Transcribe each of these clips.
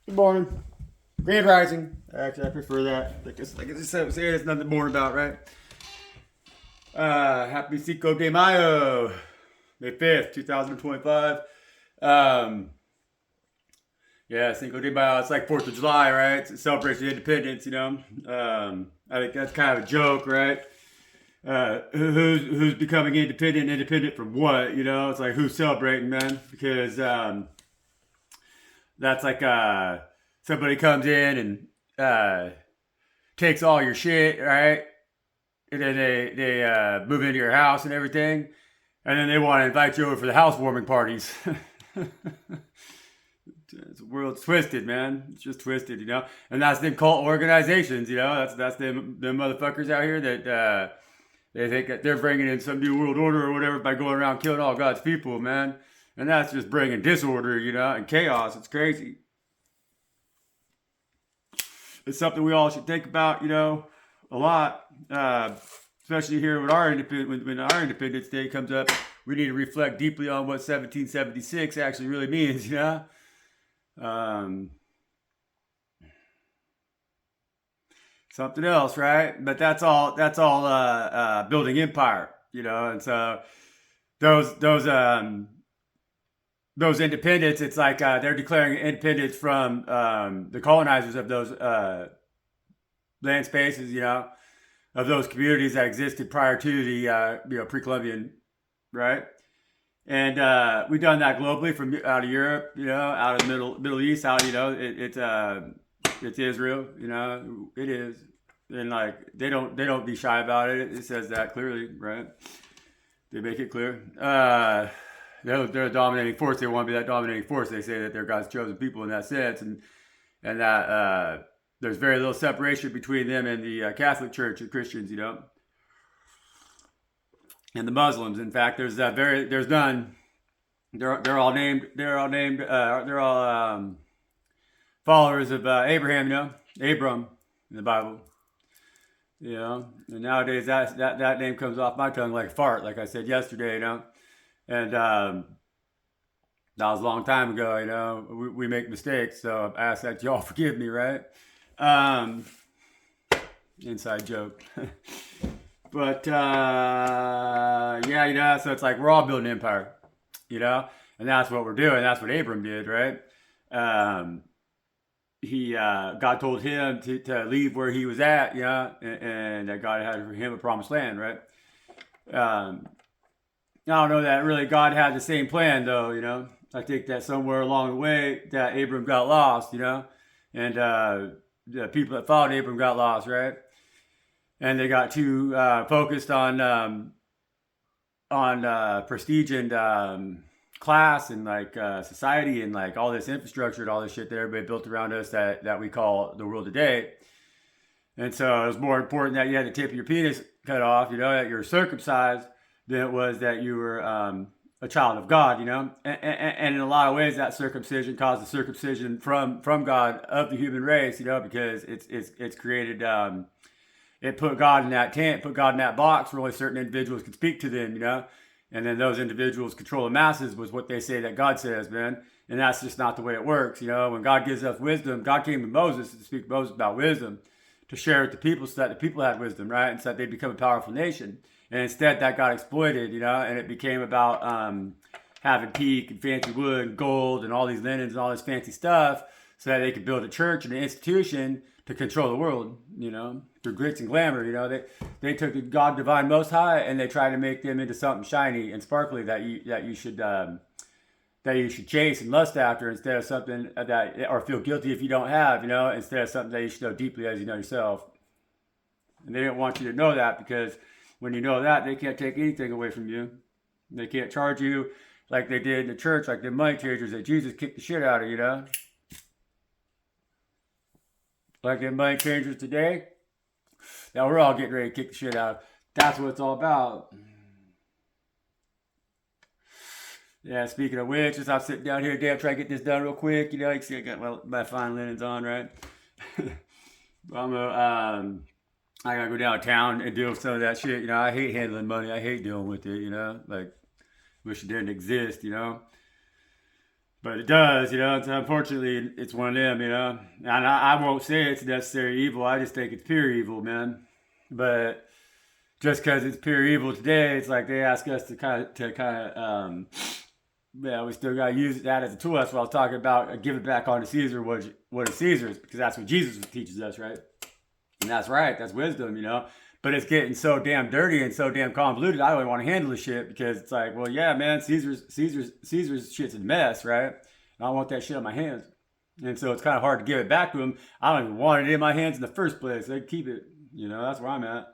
Good morning. Grand Rising. Actually, I prefer that. Like I just said, there's nothing to mourn about, right? Happy Cinco de Mayo, May 5th, 2025. Um, yeah, Cinco de Mayo. It's like 4th of July, right? It's a celebration of independence, I think that's kind of a joke, right? Who's becoming independent? Independent from what? It's like who's celebrating, man? Because that's like somebody comes in and takes all your shit, right? And then they move into your house and everything, and then they want to invite you over for the housewarming parties. The world's twisted, man. It's just twisted. And that's them cult organizations. That's them motherfuckers out here that they think that they're bringing in some new world order or whatever by going around killing all God's people, man. And that's just bringing disorder, and chaos. It's crazy. It's something we all should think about, a lot. Especially here when our Independence Day comes up, we need to reflect deeply on what 1776 actually really means, Something else, right? But that's all building empire, and so those independents, it's like they're declaring independence from the colonizers of those land spaces, of those communities that existed prior to the pre-Columbian, right? And we've done that globally from out of Europe, out of the Middle East, out, it's Israel, it is, and like they don't be shy about it. It says that clearly, right? They make it clear. They're a dominating force. They want to be that dominating force. They say that they're God's chosen people in that sense, and that there's very little separation between them and the Catholic Church, the Christians, and the Muslims. In fact, there's none. They're all named. They're all followers of Abraham. Abram in the Bible. And nowadays that name comes off my tongue like a fart, like I said yesterday. And that was a long time ago. We make mistakes, so I ask that y'all forgive me, right? Inside joke. But yeah, so it's like we're all building an empire, and that's what we're doing. That's what Abram did, right? God told him to leave where he was at, and that God had for him a promised land, right? I don't know that really God had the same plan, though. I think that somewhere along the way that Abram got lost, and the people that followed Abram got lost, right? And they got too focused on prestige and class and like society and like all this infrastructure and all this shit that everybody built around us that we call the world today. And so it was more important that you had the tip of your penis cut off, that you were circumcised, than it was that you were a child of God, and in a lot of ways that circumcision caused the circumcision from God of the human race, because it's created. It put God in that tent, put God in that box where only certain individuals could speak to them, and then those individuals control the masses was what they say that God says, man. And that's just not the way it works, When God gives us wisdom, God came to Moses to speak to Moses about wisdom, to share it to people so that the people had wisdom, right? And so that they become a powerful nation. And instead that got exploited, and it became about having teak and fancy wood and gold and all these linens and all this fancy stuff so that they could build a church and an institution to control the world, through glitz and glamour. They took the God divine most high and they tried to make them into something shiny and sparkly that you should chase and lust after, instead of something that, or feel guilty if you don't have, instead of something that you should know deeply as you know yourself. And they didn't want you to know that, because when you know that, they can't take anything away from you. They can't charge you like they did in the church, like the money changers that Jesus kicked the shit out of, Like the money changers today, that we're all getting ready to kick the shit out of. That's what it's all about. Yeah, speaking of which, as I'm sitting down here today, I'm trying to get this done real quick. You can see I got my fine linens on, right? I gotta go downtown and deal with some of that shit. I hate handling money. I hate dealing with it. Like, wish it didn't exist. But it does, It's, unfortunately, it's one of them, And I won't say it's necessary evil. I just think it's pure evil, man. But just because it's pure evil today, it's like they ask us yeah, we still got to use that as a tool. That's what I was talking about. Give it back on to Caesar what is Caesar's, because that's what Jesus teaches us, right? And that's right. That's wisdom. But it's getting so damn dirty and so damn convoluted. I don't even want to handle the shit because it's like, well, yeah, man, Caesar's shit's a mess, right? And I don't want that shit on my hands. And so it's kind of hard to give it back to him. I don't even want it in my hands in the first place. They keep it. That's where I'm at.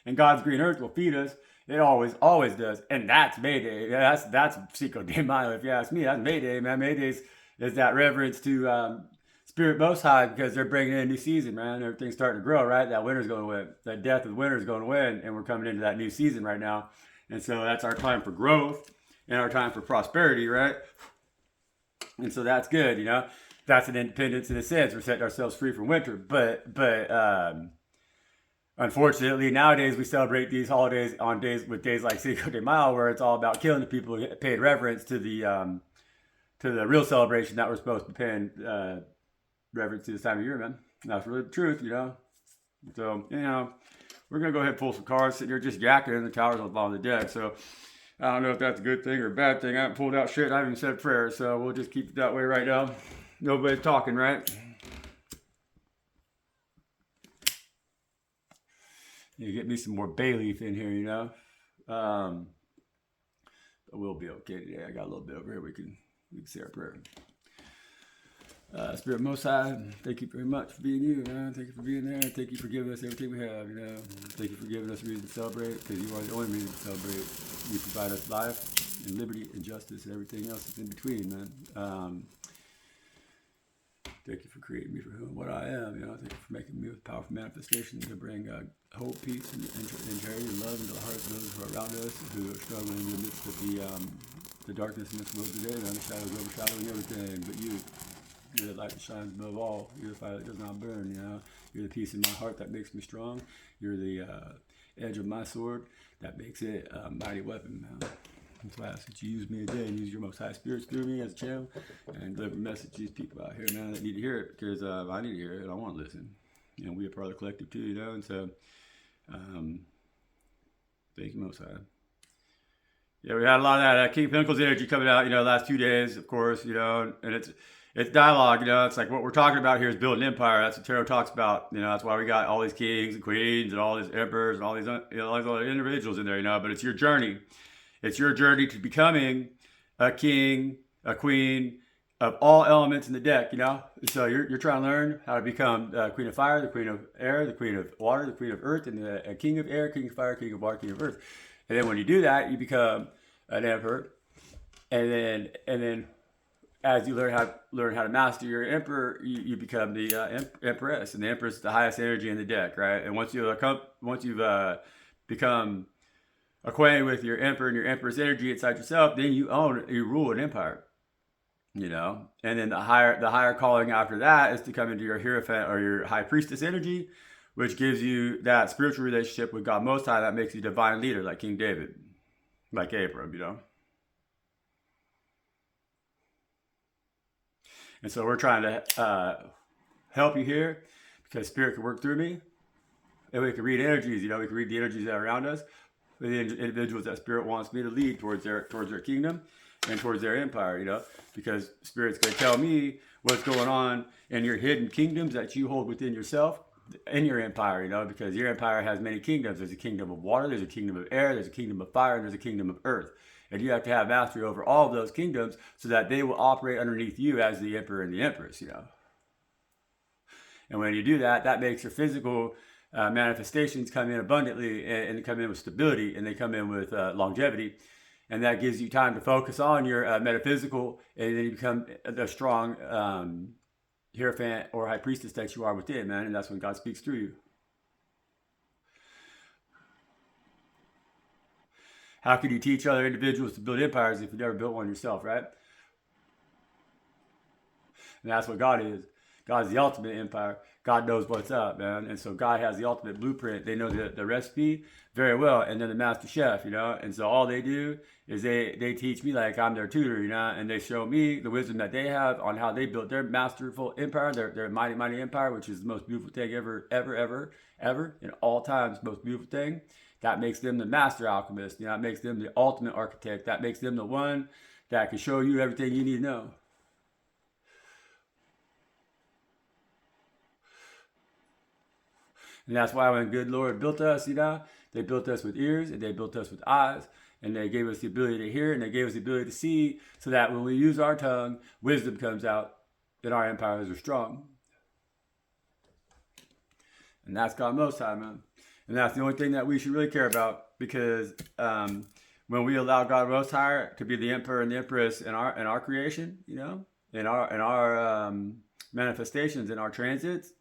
And God's green earth will feed us. It always does. And that's Mayday. That's Cinco de Mayo, if you ask me. That's Mayday, man. Mayday is that reverence to Spirit Most High, because they're bringing in a new season, man. Everything's starting to grow, right? That winter's going away. That death of winter is going away, and we're coming into that new season right now. And so that's our time for growth and our time for prosperity, right? And so that's good, That's an independence in a sense. We're setting ourselves free from winter. But unfortunately, nowadays we celebrate these holidays on days like Cinco de Mayo, where it's all about killing the people, paying reverence to the real celebration that we're supposed to be paying reverence to this time of year, man. And that's really the truth, So, we're gonna go ahead and pull some cards. Sitting here just yakking in the towers on the deck. So I don't know if that's a good thing or a bad thing. I haven't pulled out shit. I haven't even said prayer. So we'll just keep it that way right now. Nobody's talking, right? You get me some more bay leaf in here, But we'll be okay today. I got a little bit over here. We can say our prayer. Spirit Most High, thank you very much for being you, man. Thank you for being there. Thank you for giving us everything we have, Thank you for giving us a reason to celebrate, because you are the only reason to celebrate. You provide us life and liberty and justice and everything else that's in between, man. Thank you for creating me for who and what I am. Thank you for making me with powerful manifestations to bring hope, peace, and charity and love into the hearts of those who are around us, who are struggling in the midst of the darkness in this world today, man. The shadows overshadowing everything. But you're the light that shines above all. You're the fire that does not burn. You're the peace in my heart that makes me strong. You're the edge of my sword that makes it a mighty weapon, man. That's why I ask that you use me today and use your most high spirits through me as a channel and deliver a message to these people out here, man, that need to hear it, because I need to hear it and I want to listen. And we are part of the collective too, And so, thank you, Most High. Yeah, we had a lot of that King of Pentacles energy coming out, last 2 days, of course, and it's dialogue, It's like what we're talking about here is building empire. That's what tarot talks about, That's why we got all these kings and queens and all these emperors and all these, all these other individuals in there, But it's your journey. It's your journey to becoming a king, a queen of all elements in the deck, So you're trying to learn how to become the queen of fire, the queen of air, the queen of water, the queen of earth, and the king of air, king of fire, king of water, king of earth. And then when you do that, you become an emperor. And then as you learn how to master your emperor, you become the empress. And the empress is the highest energy in the deck, right? And once you've become acquainted with your emperor and your empress energy inside yourself, then you rule an empire, And then the higher calling after that is to come into your hierophant or your high priestess energy, which gives you that spiritual relationship with God Most High that makes you a divine leader, like King David, like Abram, And so we're trying to help you here, because Spirit can work through me, and we can read energies. We can read the energies that are around us, the individuals that Spirit wants me to lead towards their kingdom and towards their empire, because Spirit's going to tell me what's going on in your hidden kingdoms that you hold within yourself, in your empire, because your empire has many kingdoms. There's a kingdom of water, there's a kingdom of air, there's a kingdom of fire, and there's a kingdom of earth. And you have to have mastery over all of those kingdoms so that they will operate underneath you as the emperor and the empress, And when you do that, that makes your physical manifestations come in abundantly, and they come in with stability, and they come in with longevity. And that gives you time to focus on your metaphysical, and then you become the strong hierophant or high priestess that you are within, man. And that's when God speaks through you. How could you teach other individuals to build empires if you never built one yourself, right? And that's what God is. God's the ultimate empire. God knows what's up, man. And so God has the ultimate blueprint. They know the recipe very well, and they're the master chef, you know. And so all they do is they teach me like I'm their tutor, you know, and they show me the wisdom that they have on how they built their masterful empire, their mighty empire, which is the most beautiful thing ever in all times, most beautiful thing. That makes them the master alchemist. You know, that makes them the ultimate architect. That makes them the one that can show you everything you need to know. And that's why when good Lord built us, you know, they built us with ears and they built us with eyes. And they gave us the ability to hear and they gave us the ability to see so that when we use our tongue, wisdom comes out and our empires are strong. And that's God Most High, man. And that's the only thing that we should really care about because when we allow God Most High to be the emperor and the empress in our creation, you know, in our manifestations, in our transits,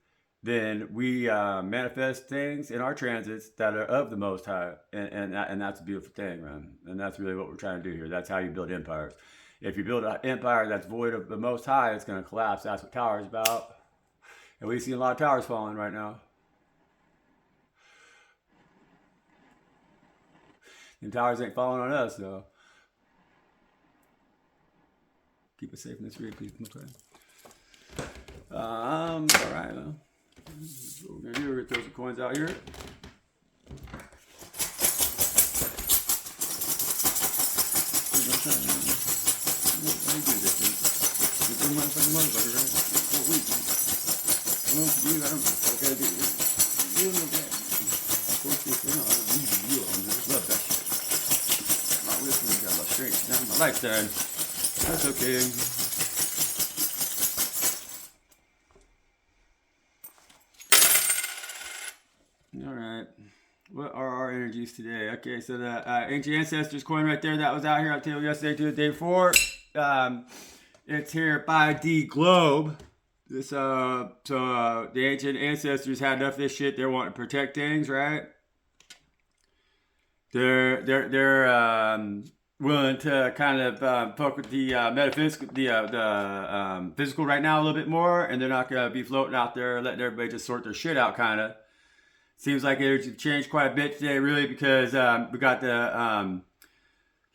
then we manifest things in our transits that are of the Most High, and that's a beautiful thing, man. And that's really what we're trying to do here. That's how you build empires. If you build an empire that's void of the Most High, it's going to collapse. That's what tower is about. And we see a lot of towers falling right now. And towers ain't falling on us, though. Keep us safe in this repeat. Okay. All right, well. What we're gonna do, we're gonna throw some coins out here. How you do this thing? You do motherfucker, right? What week? Well, you, I don't know. I gotta do it. You don't know that. Of course, this thing, I just love that shit. My wisdom got my strength down my lifestyle. That's okay. What are our energies today? Okay, so the Ancient Ancestors coin right there that was out here on table yesterday to the day before. It's here by the globe. This the Ancient Ancestors had enough of this shit. They're wanting to protect things, right? They're willing to kind of poke with the metaphysical, the physical right now a little bit more, and they're not gonna be floating out there letting everybody just sort their shit out, kind of. Seems like it's changed quite a bit today, really, because we got the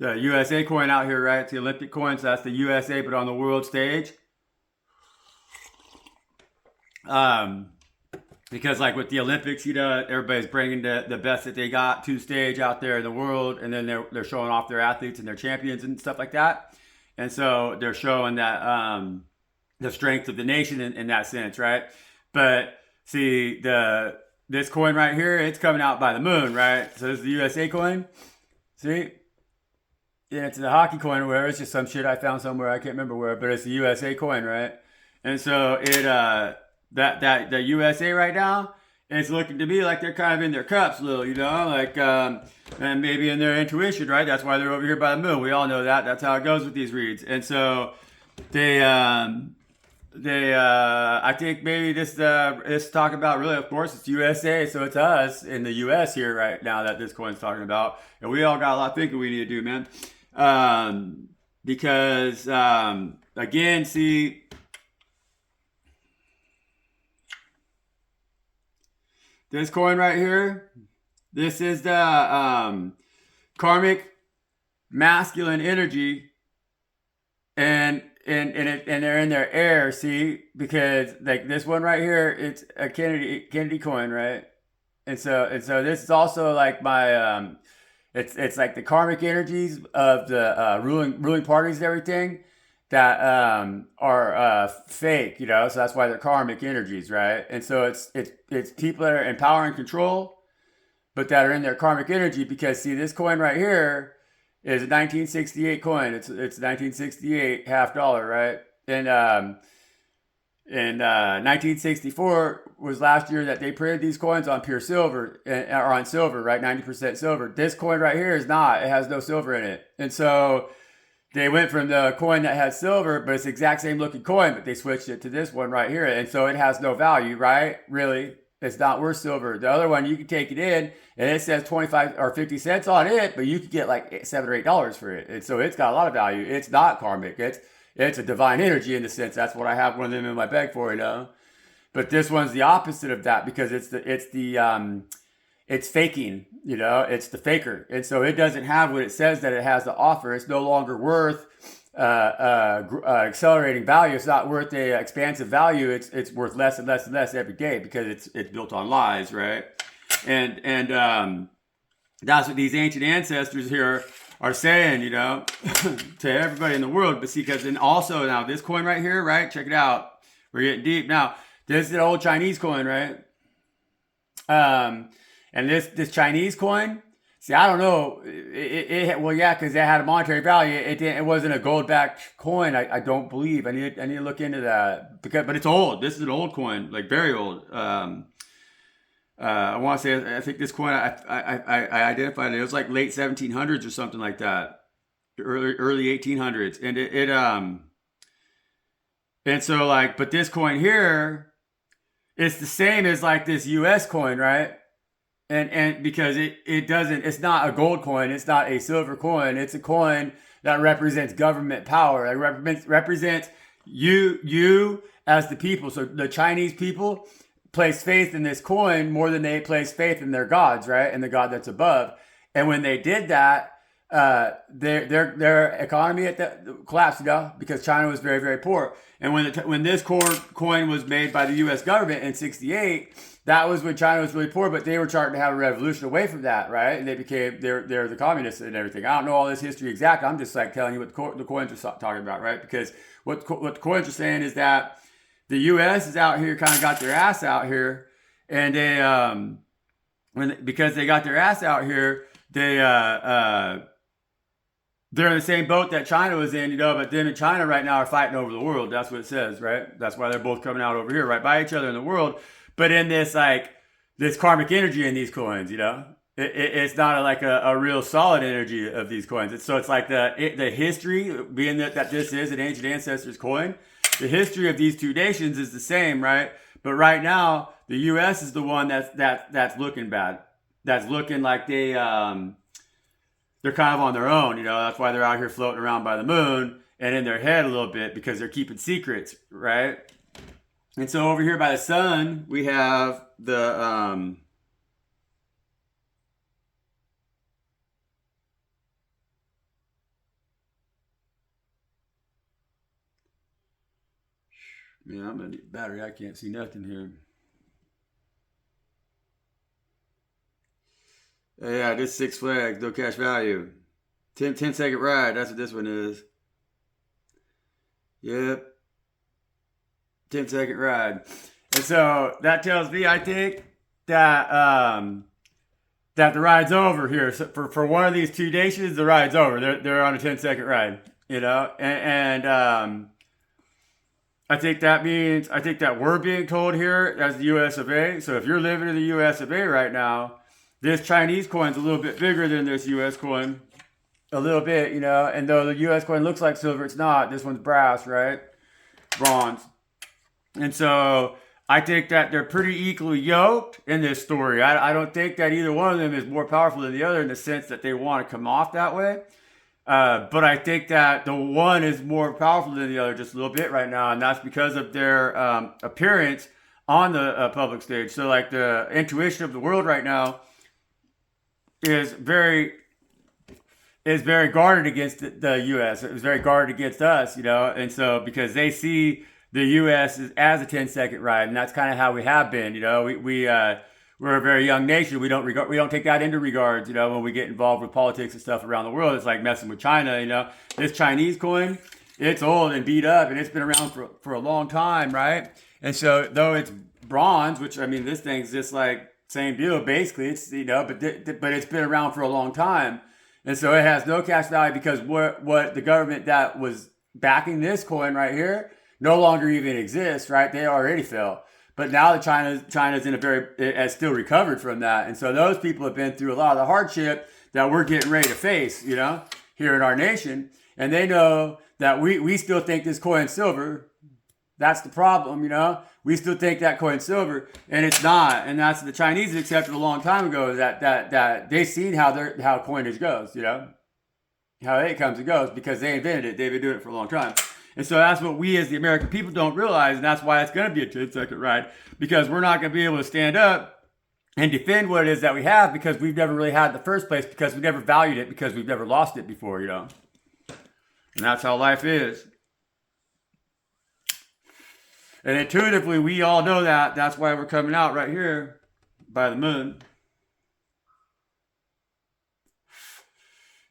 USA coin out here, right? It's the Olympic coin, so that's the USA, but on the world stage. Because like with the Olympics, you know, everybody's bringing the best that they got to stage out there in the world, and then they're showing off their athletes and their champions and stuff like that. And so they're showing that the strength of the nation in that sense, right? But see this coin right here, it's coming out by the moon, right? So this is the USA coin. See? Yeah, it's the hockey coin or whatever. It's just some shit I found somewhere. I can't remember where, but it's the USA coin, right? And so it that the USA right now, it's looking to me like they're kind of in their cups a little, you know, like and maybe in their intuition, right? That's why they're over here by the moon. We all know that. That's how it goes with these reads. And so they I think maybe this talking about really, of course, it's USA, so it's us in the US here right now that this coin's talking about, and we all got a lot of thinking we need to do, man. Because again, see, this coin right here, this is the karmic masculine energy, and they're in their air, see, because like this one right here, it's a Kennedy coin, right? And so this is also like my it's like the karmic energies of the ruling parties and everything that are fake, you know. So that's why they're karmic energies, right? And so it's people that are in power and control, but that are in their karmic energy. Because see, this coin right here is a 1968 coin. It's 1968 $50, right? And 1964 was last year that they printed these coins on pure silver, or on silver, right? 90% silver. This coin right here is not. It has no silver in it. And so they went from the coin that had silver, but it's the exact same looking coin, but they switched it to this one right here. And so it has no value, right? Really. It's not worth silver. The other one, you can take it in, and it says 25 or 50 cents on it, but you could get like $7 or $8 for it. And so it's got a lot of value. It's not karmic. It's a divine energy in the sense. That's what I have one of them in my bag for, you know. But this one's the opposite of that because it's faking, you know, it's the faker. And so it doesn't have what it says that it has to offer. It's no longer worth accelerating value. It's not worth a expansive value. It's worth less and less and less every day because it's built on lies, right? And that's what these ancient ancestors here are saying, you know, to everybody in the world. But see, because then also now this coin right here, right? Check it out. We're getting deep now. This is an old Chinese coin, right? And this Chinese coin, see, I don't know. Well, yeah, because it had a monetary value. It wasn't a gold-backed coin. I don't believe. I need to look into that but it's old. This is an old coin, like very old. I want to say I think this coin I identified it. It was like late 1700s or something like that, early 1800s, and so like, but this coin here, it's the same as like this U.S. coin, right? And because it's not a gold coin, it's not a silver coin, it's a coin that represents government power. It represents you as the people. So the Chinese people place faith in this coin more than they place faith in their gods, right? And the God that's above. And when they did that, their economy collapsed, you know, because China was very, very poor. And when this coin was made by the U.S. government in '68, that was when China was really poor, but they were starting to have a revolution away from that, right? And they're the communists and everything. I don't know all this history exactly. I'm just like telling you what the coins are talking about, right? Because what the coins are saying is that the U.S. is out here, kind of got their ass out here, and because they got their ass out here, they're in the same boat that China was in, you know, but them and China right now are fighting over the world. That's what it says, right? That's why they're both coming out over here, right by each other in the world. But in this karmic energy in these coins, you know, it's not like a real solid energy of these coins. It's like the history, being that this is an ancient ancestors coin, the history of these two nations is the same, right? But right now, the U.S. is the one that's looking bad. That's looking like they're kind of on their own, you know. That's why they're out here floating around by the moon and in their head a little bit because they're keeping secrets, right? And so over here by the sun, we have the yeah, I'm gonna need battery. I can't see nothing here. Yeah, this Six Flags, no cash value. 10-second ride. That's what this one is. Yep. 10-second ride. And so that tells me, I think, that the ride's over here. So for one of these two nations, the ride's over. They're on a 10-second ride, you know? And I think that we're being told here as the US of A. So if you're living in the US of A right now, this Chinese coin's a little bit bigger than this US coin. A little bit, you know? And though the US coin looks like silver, it's not. This one's brass, right? Bronze. And so I think that they're pretty equally yoked in this story. I don't think that either one of them is more powerful than the other in the sense that they want to come off that way. But I think that the one is more powerful than the other just a little bit right now. And that's because of their appearance on the public stage. So like the intuition of the world right now is very guarded against the U.S. It was very guarded against us, you know. And so because they see the U.S. as a 10-second ride, and that's kind of how we have been. You know, we're a very young nation. We don't take that into regards. You know, when we get involved with politics and stuff around the world, it's like messing with China. You know, this Chinese coin, it's old and beat up, and it's been around for a long time, right? And so though it's bronze, which I mean, this thing's just like same deal basically. It's, you know, but it's been around for a long time, and so it has no cash value because what the government that was backing this coin right here no longer even exists, right? They already fell. But now that China's in has still recovered from that. And so those people have been through a lot of the hardship that we're getting ready to face, you know, here in our nation. And they know that we still think this coin's silver. That's the problem, you know. We still think that coin's silver, and it's not. And that's the Chinese accepted a long time ago that they've seen how coinage goes, you know, how it comes and goes because they invented it. They've been doing it for a long time. And so that's what we as the American people don't realize, and that's why it's going to be a 10-second ride, because we're not going to be able to stand up and defend what it is that we have, because we've never really had it in the first place, because we've never valued it, because we've never lost it before, you know. And that's how life is. And intuitively, we all know that. That's why we're coming out right here by the moon.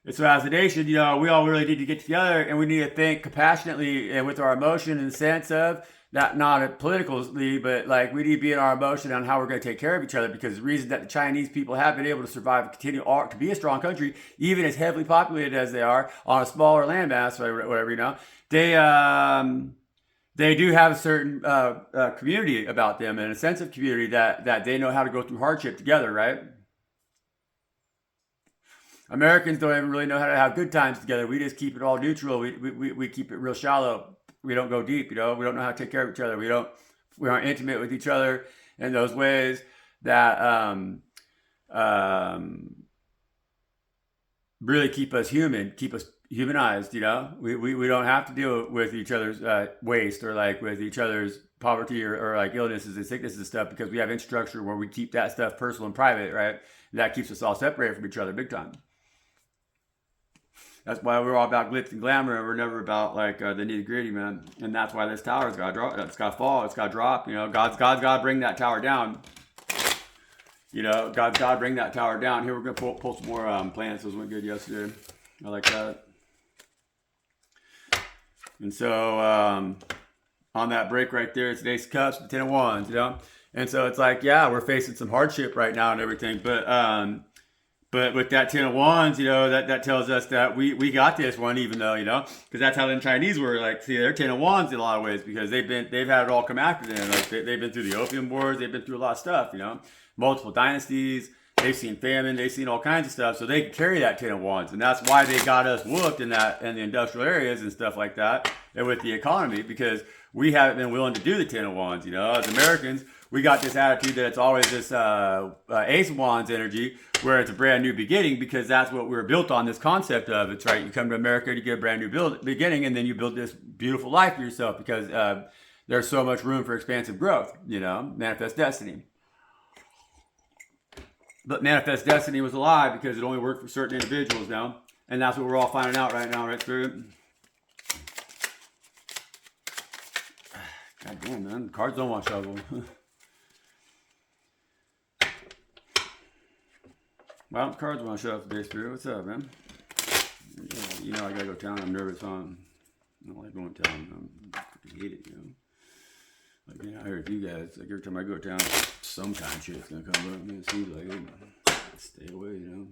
And so as a nation, you know, we all really need to get together, and we need to think compassionately and with our emotion, in the sense of not politically, but like we need to be in our emotion on how we're going to take care of each other, because the reason that the Chinese people have been able to survive and continue to be a strong country, even as heavily populated as they are on a smaller landmass or whatever, you know, they do have a certain community about them, and a sense of community that they know how to go through hardship together, right? Americans don't even really know how to have good times together. We just keep it all neutral. We keep it real shallow. We don't go deep, you know. We don't know how to take care of each other. We aren't intimate with each other in those ways that really keep us human, keep us humanized, you know. We don't have to deal with each other's waste, or like with each other's poverty, or like illnesses and sicknesses and stuff, because we have infrastructure where we keep that stuff personal and private, right? And that keeps us all separated from each other big time. That's why we're all about glitz and glamour, and we're never about like the nitty gritty, man. And that's why this tower's got to drop. It's got to fall. It's got to drop. You know, God's got to bring that tower down. You know, God's got to bring that tower down. Here, we're gonna pull some more plants. Those went good yesterday. I like that. And so on that break right there, it's an Ace of Cups, the 10 of Wands. You know, and so it's like, yeah, we're facing some hardship right now and everything, but with that 10 of Wands, you know, that tells us that we got this one, even though, you know, because that's how the Chinese were. Like, see, they're 10 of Wands in a lot of ways, because they've had it all come after them. Like, they've been through the Opium Wars, they've been through a lot of stuff, you know, multiple dynasties, they've seen famine, they've seen all kinds of stuff, so they can carry that 10 of Wands, and that's why they got us whooped in the industrial areas and stuff like that, and with the economy, because we haven't been willing to do the 10 of Wands, you know. As Americans, we got this attitude that it's always this Ace of Wands energy, where it's a brand new beginning, because that's what we were built on, this concept of. It's right, you come to America to get a brand new beginning, and then you build this beautiful life for yourself, because there's so much room for expansive growth, you know, manifest destiny. But manifest destiny was a lie, because it only worked for certain individuals now, and that's what we're all finding out right now, right, Spirit? God damn, man, cards don't want shovel. Well, cards want to show up today, Spirit. What's up, man? You know, I gotta go town. I'm nervous. I don't like going town. I hate it, you know. Like, being out here with you guys, like every time I go town, some kind of shit's gonna come up. It seems like it. Stay away, you know.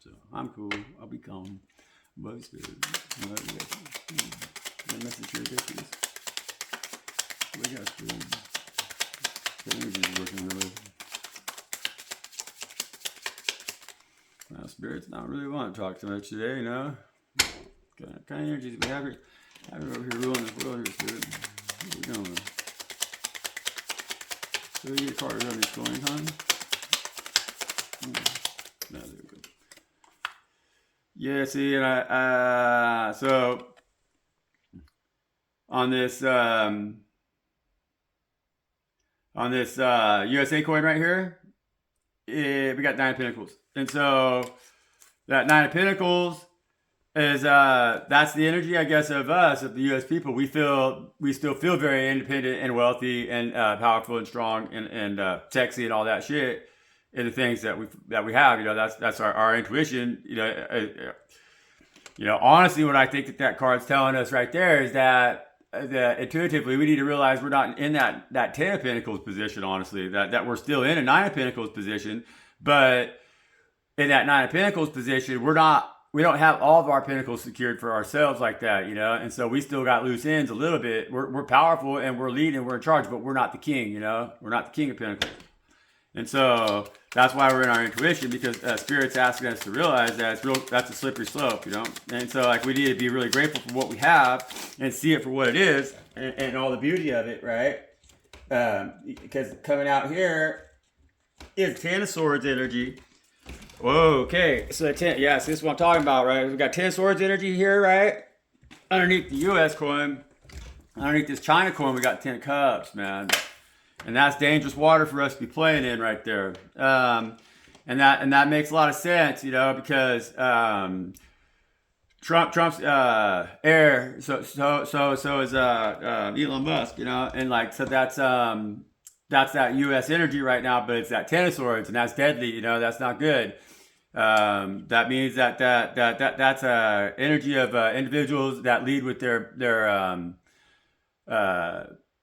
So I'm cool. I'll be calm. But Spirit, that message here ridiculous. What you got, Spirit? The energy's working really. Well, Spirit's not really want to talk too much today, you know. Kind of energies we have here over here ruling this world here, Spirit. What are we doing? So you get a card on this going, huh? No, there we go. Yeah, see, and I so on this USA coin right here, we got 9 of Pentacles. And so that 9 of Pentacles is that's the energy, I guess, of us, of the U.S. people. We still feel very independent and wealthy and powerful and strong and sexy and all that shit in the things that we have. You know, that's our intuition. You know, honestly, what I think that card's telling us right there is that intuitively we need to realize we're not in that 10 of Pentacles position. Honestly, that we're still in a 9 of Pentacles position, but in that 9 of Pentacles position, we don't have all of our pentacles secured for ourselves like that, you know? And so we still got loose ends a little bit. We're powerful and we're leading, we're in charge, but we're not the king, you know? We're not the king of Pentacles. And so that's why we're in our intuition, because Spirit's asking us to realize that that's a slippery slope, you know? And so like we need to be really grateful for what we have and see it for what it is and all the beauty of it, right? Because coming out here is 10 of Swords energy. Whoa, okay. So 10, yeah, so this is what I'm talking about, right? We got 10 of Swords energy here, right? underneath the U.S. coin, underneath this China coin, we got 10 of Cups, man. And that's dangerous water for us to be playing in right there. And that makes a lot of sense, you know, because Trump's heir, so is Elon Musk, you know, and like so that's that U.S. energy right now, but it's that Ten of Swords, and that's deadly, you know, that's not good. That means that's energy of individuals that lead with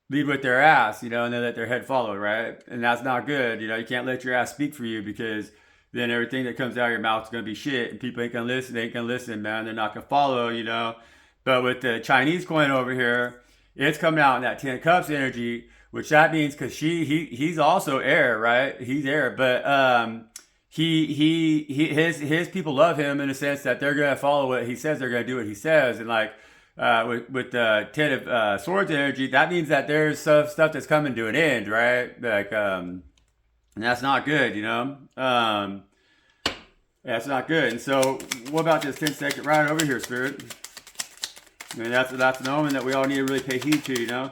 lead with their ass, you know, and then let their head follow, right? And that's not good. You know, you can't let your ass speak for you, because then everything that comes out of your mouth is going to be shit, and people ain't going to listen. They ain't going to listen, man. They're not going to follow, you know. But with the Chinese coin over here, it's coming out in that 10 of Cups energy, which that means because he's also air, right? He's air, but his people love him in the sense that they're going to follow what he says. They're going to do what he says, and like with the 10 of Swords energy, that means that there's stuff that's coming to an end, right? Like and that's not good, you know. That's not good. And so, what about this 10-second ride over here, Spirit? I mean, that's an omen that we all need to really pay heed to, you know.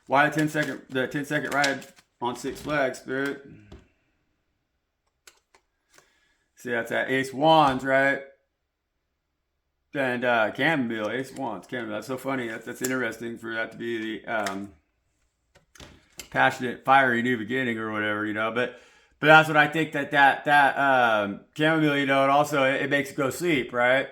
Why the 10-second ride on Six Flags, Spirit? See, that's that Ace Wands, right? And chamomile, Ace Wands, chamomile. That's so funny. That's interesting for that to be the passionate, fiery new beginning or whatever, you know. But that's what I think that chamomile, you know, and also it makes you go sleep, right?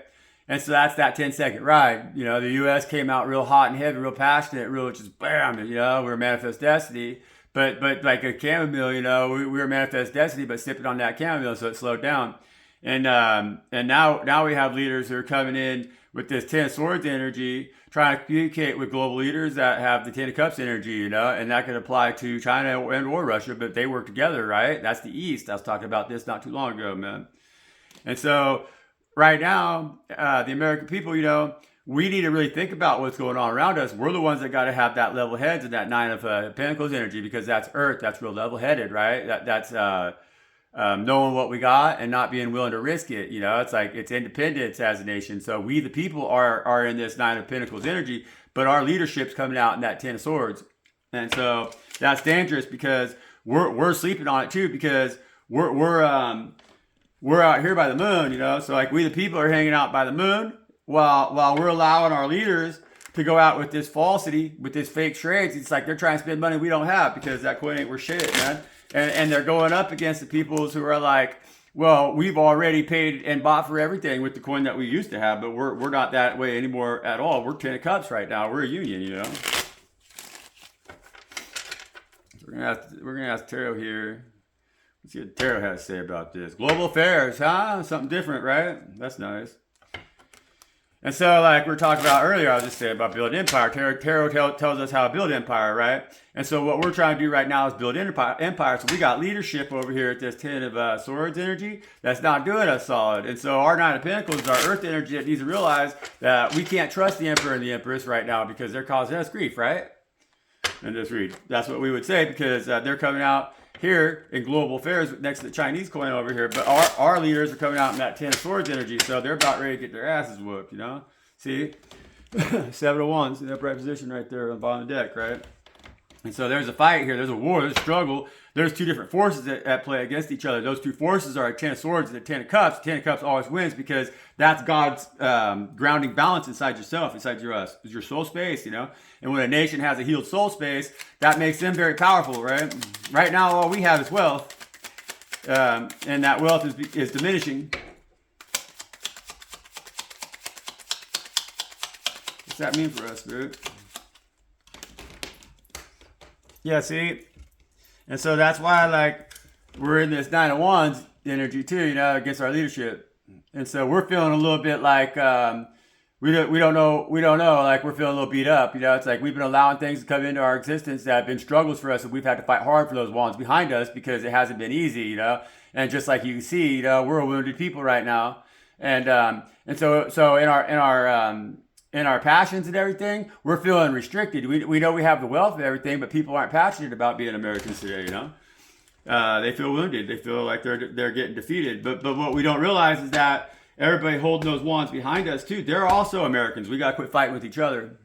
And so that's that 10-second ride. You know, the U.S. came out real hot and heavy, real passionate, real just bam, you know, we were manifest destiny. But like a chamomile, you know, we were manifest destiny, but sipping on that chamomile, so it slowed down. And now we have leaders who are coming in with this 10 of Swords energy, trying to communicate with global leaders that have the 10 of Cups energy, you know, and that could apply to China and or Russia, but they work together, right? That's the East. I was talking about this not too long ago, man. And so right now, the American people, you know, we need to really think about what's going on around us. We're the ones that got to have that level heads and that 9 of Pentacles energy, because that's Earth. That's real level headed, right? That's knowing what we got and not being willing to risk it. You know, it's like it's independence as a nation. So we, the people, are in this 9 of Pentacles energy, but our leadership's coming out in that 10 of Swords. And so that's dangerous, because we're sleeping on it too, because we're out here by the moon, you know. So like we, the people, are hanging out by the moon while we're allowing our leaders to go out with this falsity, with this fake trades. It's like they're trying to spend money we don't have, because that coin ain't worth shit, man. And they're going up against the peoples who are like, well, we've already paid and bought for everything with the coin that we used to have, but we're not that way anymore at all. We're 10 of Cups right now. We're a union, you know. We're gonna ask Tarot here. Let's see what Tarot has to say about this. Global affairs, huh? Something different, right? That's nice. And so, like we were talking about earlier, I was just saying about building empire. Tarot tells us how to build empire, right? And so what we're trying to do right now is build empire. So we got leadership over here at this 10 of Swords energy that's not doing us solid. And so our 9 of Pentacles is our Earth energy that needs to realize that we can't trust the Emperor and the Empress right now, because they're causing us grief, right? And just read. That's what we would say, because they're coming out here in global affairs next to the Chinese coin over here, but our leaders are coming out in that 10 of Swords energy, so they're about ready to get their asses whooped, you know? See? 7 of Wands in the upright position right there on the bottom of the deck, right? And so there's a fight here, there's a war, there's a struggle. There's two different forces at play against each other. Those two forces are a 10 of Swords and a 10 of Cups. 10 of Cups always wins, because that's God's grounding balance inside yourself, inside your soul space, you know? And when a nation has a healed soul space, that makes them very powerful, right? Right now, all we have is wealth, and that wealth is diminishing. What's that mean for us, dude? Yeah, see? And so that's why, like, we're in this 9 of Wands energy too, you know, against our leadership. And so we're feeling a little bit like we don't know, like we're feeling a little beat up, you know. It's like we've been allowing things to come into our existence that have been struggles for us, and we've had to fight hard for those wands behind us, because it hasn't been easy, you know. And just like you can see, you know, we're a wounded people right now, and so in our passions and everything, we're feeling restricted. We know we have the wealth and everything, but people aren't passionate about being Americans today, you know. They feel wounded. They feel like they're getting defeated. But what we don't realize is that everybody holding those wands behind us too, they're also Americans. We got to quit fighting with each other.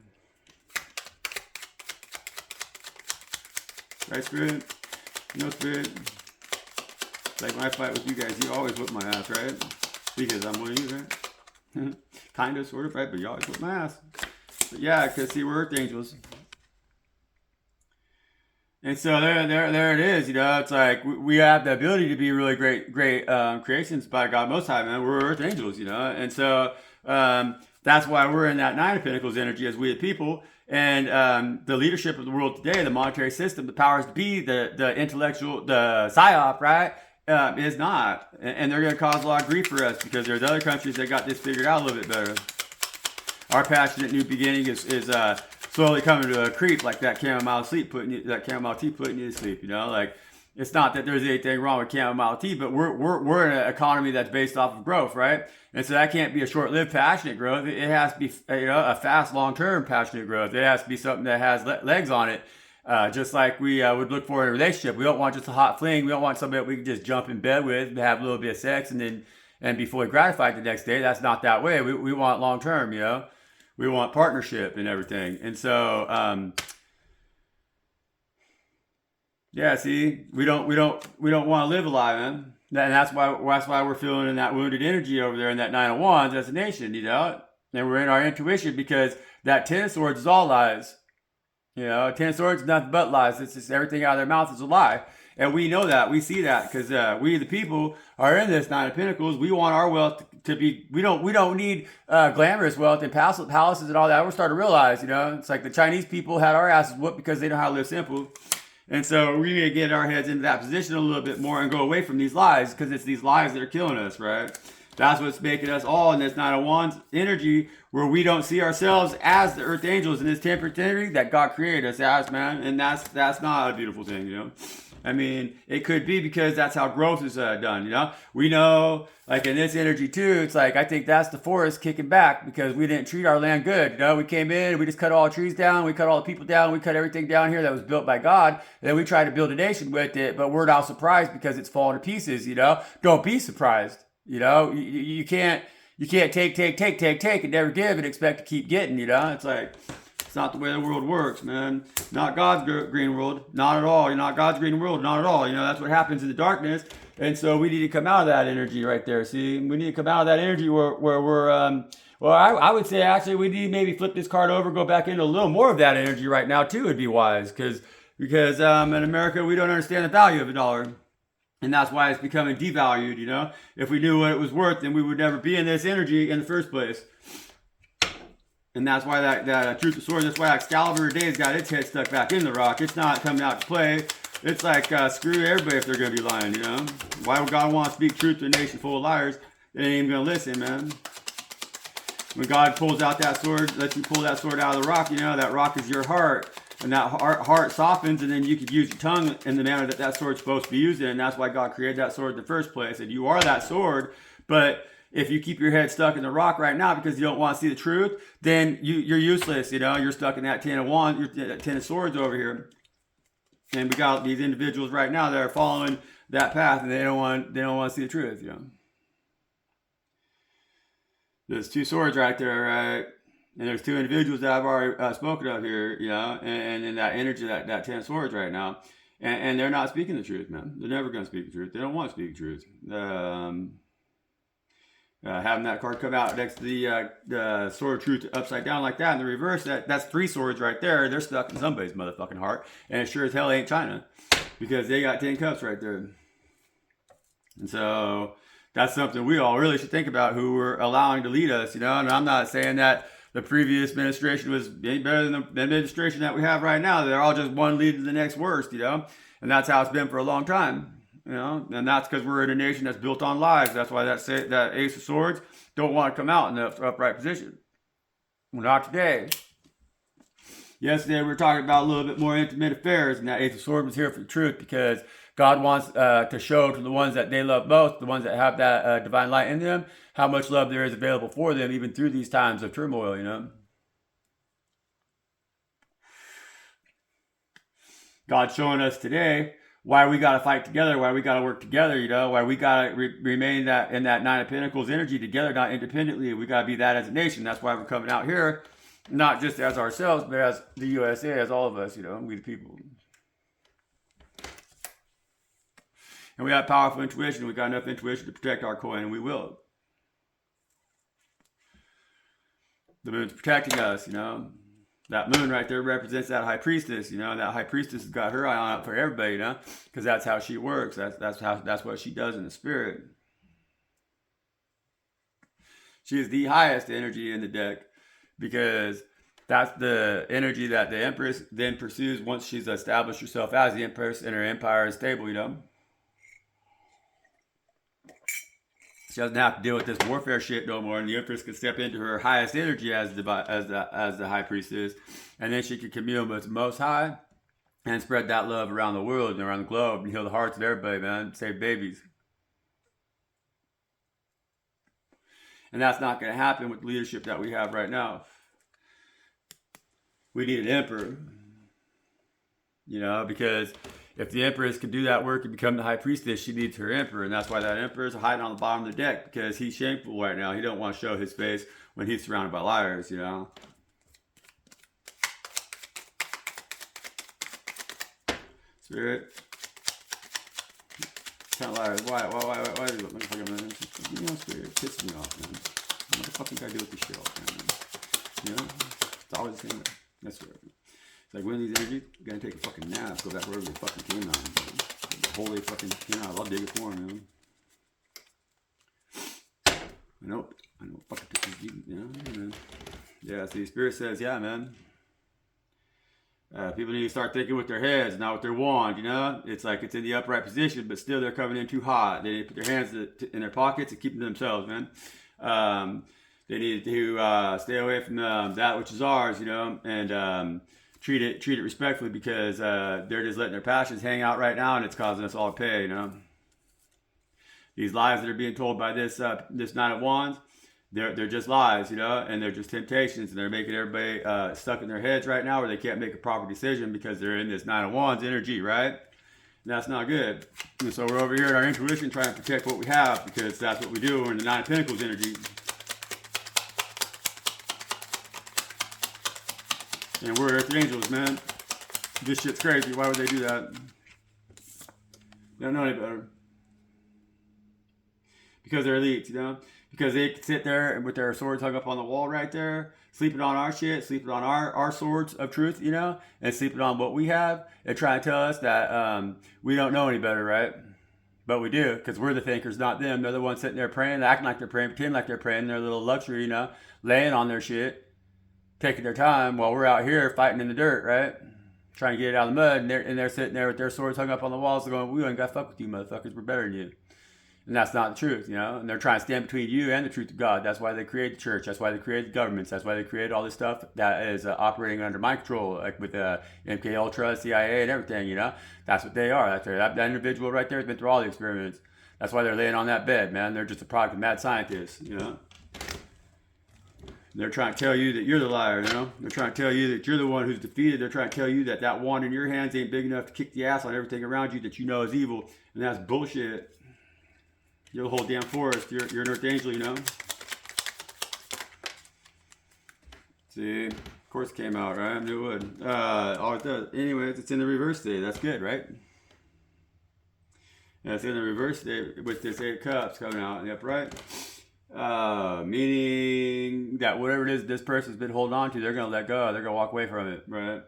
Right, Spirit? No, Spirit? Like when I fight with you guys, you always whip my ass, right? Because I'm one of you, right? Kind of, sort of, right? But you always whip my ass. But yeah, because see, we're Earth Angels. And so there it is. You know, it's like we have the ability to be really great creations by God Most High, man. We're Earth Angels, you know, and so that's why we're in that Nine of Pentacles energy as we the people. And the leadership of the world today, the monetary system, the powers to be, the intellectual, the psyop, right, is not, and they're going to cause a lot of grief for us because there's other countries that got this figured out a little bit better. Our passionate new beginning is slowly coming to a creep, like that chamomile tea putting you to sleep. You know, like it's not that there's anything wrong with chamomile tea, but we're in an economy that's based off of growth, right? And so that can't be a short-lived passionate growth. It has to be, you know, a fast, long-term passionate growth. It has to be something that has legs on it. Just like we would look for in a relationship. We don't want just a hot fling. We don't want somebody that we can just jump in bed with, have a little bit of sex, and be fully gratified the next day. That's not that way. We want long-term, you know. We want partnership and everything. And so, yeah, see, we don't want to live alive, man. And that's why we're feeling in that wounded energy over there in that Nine of Wands as a nation, you know. And we're in our intuition because that Ten of Swords is all lies. You know, Ten of Swords is nothing but lies. It's just everything out of their mouth is a lie. And we know that. We see that because we, the people, are in this Nine of Pentacles. We want our wealth to be, we don't need glamorous wealth and palaces and all that. We're starting to realize, you know, it's like the Chinese people had our asses whooped because they know how to live simple. And so we need to get our heads into that position a little bit more and go away from these lies because it's these lies that are killing us, right? That's what's making us all in this Nine of Wands energy where we don't see ourselves as the Earth Angels in this temperate energy that God created us as, man. And that's not a beautiful thing, you know? I mean, it could be because that's how growth is done, you know? We know, like in this energy too, it's like, I think that's the forest kicking back because we didn't treat our land good, you know? We came in, we just cut all the trees down, we cut all the people down, we cut everything down here that was built by God, and then we tried to build a nation with it, but we're now surprised because it's falling to pieces, you know? Don't be surprised, you know? You can't take and never give and expect to keep getting, you know? It's like, it's not the way the world works, man. Not God's green world. Not at all. You're not God's green world. Not at all. You know, that's what happens in the darkness. And so we need to come out of that energy right there. See, we need to come out of that energy where we're, well, I would say actually we need to maybe flip this card over, go back into a little more of that energy right now too would be wise. Because in America, we don't understand the value of a dollar. And that's why it's becoming devalued, you know. If we knew what it was worth, then we would never be in this energy in the first place. And that's why that Truth of Swords, that's why Excalibur Day's got its head stuck back in the rock. It's not coming out to play. It's like, screw everybody if they're going to be lying, you know? Why would God want to speak truth to a nation full of liars? They ain't even going to listen, man. When God pulls out that sword, lets you pull that sword out of the rock, you know, that rock is your heart. And that heart softens, and then you could use your tongue in the manner that sword's supposed to be used in. And that's why God created that sword in the first place. And you are that sword, but if you keep your head stuck in the rock right now because you don't want to see the truth, then you're useless. You know, you're stuck in that Ten of Wands, you're Ten of Swords over here. And we got these individuals right now that are following that path, and they don't want to see the truth. You know, there's two swords right there, right? And there's two individuals that I've already spoken of here. You know, and in that energy, that Ten of Swords right now, and they're not speaking the truth, man. They're never going to speak the truth. They don't want to speak the truth. Having that card come out next to the sword of truth upside down like that in the reverse, that's three swords right there. They're stuck in somebody's motherfucking heart, and it sure as hell ain't China because they got 10 cups right there. And so that's something we all really should think about who we're allowing to lead us, you know. And I'm not saying that the previous administration was any better than the administration that we have right now. They're all just one lead to the next worst, you know, and that's how it's been for a long time. You know, and that's because we're in a nation that's built on lies. That's why that Ace of Swords don't want to come out in the upright position. Well, not today. Yesterday we were talking about a little bit more intimate affairs, and that Ace of Swords was here for the truth because God wants to show to the ones that they love most, the ones that have that divine light in them, how much love there is available for them, even through these times of turmoil, you know. God's showing us today why we got to fight together, why we got to work together, you know, why we got to remain that in that Nine of Pentacles energy together, not independently. We got to be that as a nation. That's why we're coming out here, not just as ourselves, but as the USA, as all of us, you know, we the people. And we have powerful intuition. We got enough intuition to protect our coin, and we will. The moon's protecting us, you know. That moon right there represents that high priestess, you know. And that high priestess has got her eye on it for everybody, you know, because that's how she works. That's what she does in the spirit. She is the highest energy in the deck because that's the energy that the Empress then pursues once she's established herself as the Empress and her empire is stable, you know. She doesn't have to deal with this warfare shit no more, and the Empress can step into her highest energy as the High Priestess, and then she can commune with the Most High and spread that love around the world and around the globe and heal the hearts of everybody, man. Save babies. And that's not going to happen with the leadership that we have right now. We need an emperor, you know, because if the Empress can do that work and become the High Priestess, she needs her Emperor. And that's why that Emperor is hiding on the bottom of the deck, because he's shameful right now. He don't want to show his face when he's surrounded by liars, you know. Spirit. Kind of liars. Why do you look like I'm you know, Spirit, it pisses me off, man. What the fuck do I do with this shit all the time, man? You know? It's always the same way. That's right. It's like, when these energies, you gotta take a fucking nap, go back wherever they fucking came out. The holy fucking, you know, I'll dig it for them, man. I know, fucking, you know, man. Yeah, see, Spirit says, yeah, man. People need to start thinking with their heads, not with their wand, you know? It's like it's in the upright position, but still they're coming in too hot. They need to put their hands in their pockets and keep them themselves, man. They need to stay away from that which is ours, you know, and treat it respectfully, because they're just letting their passions hang out right now, and it's causing us all to pay, you know. These lies that are being told by this Knight of Wands, they're just lies, you know, and they're just temptations, and they're making everybody stuck in their heads right now, where they can't make a proper decision because they're in this Knight of Wands energy, right? And that's not good. And so we're over here in our intuition trying to protect what we have, because that's what we do. We're in the Nine of Pentacles energy. And we're Earth Angels, man. This shit's crazy. Why would they do that? They don't know any better. Because they're elites, you know? Because they can sit there with their swords hung up on the wall right there, sleeping on our shit, sleeping on our swords of truth, you know? And sleeping on what we have, and trying to tell us that we don't know any better, right? But we do, because we're the thinkers, not them. They're the ones sitting there praying, acting like they're praying, pretending like they're praying, their little luxury, you know? Laying on their shit, taking their time, while we're out here fighting in the dirt, right? Trying to get it out of the mud, and they're sitting there with their swords hung up on the walls, going, we ain't got to fuck with you, motherfuckers, we're better than you. And that's not the truth, you know? And they're trying to stand between you and the truth of God. That's why they create the church. That's why they create the governments. That's why they create all this stuff that is operating under my control, like with MK Ultra, CIA, and everything, you know? That's what they are. That individual right there has been through all the experiments. That's why they're laying on that bed, man. They're just a product of mad scientists, you know? They're trying to tell you that you're the liar, you know? They're trying to tell you that you're the one who's defeated. They're trying to tell you that that wand in your hands ain't big enough to kick the ass on everything around you that you know is evil. And that's bullshit. You're the whole damn forest. You're an Earth Angel, you know? See? Of course it came out, right? I knew it would. Oh, it does. Anyways, it's in the reverse today. That's good, right? Yeah, it's in the reverse today with this 8 cups coming out in the upright. Meaning that whatever it is this person's been holding on to, they're going to let go. They're going to walk away from it, right?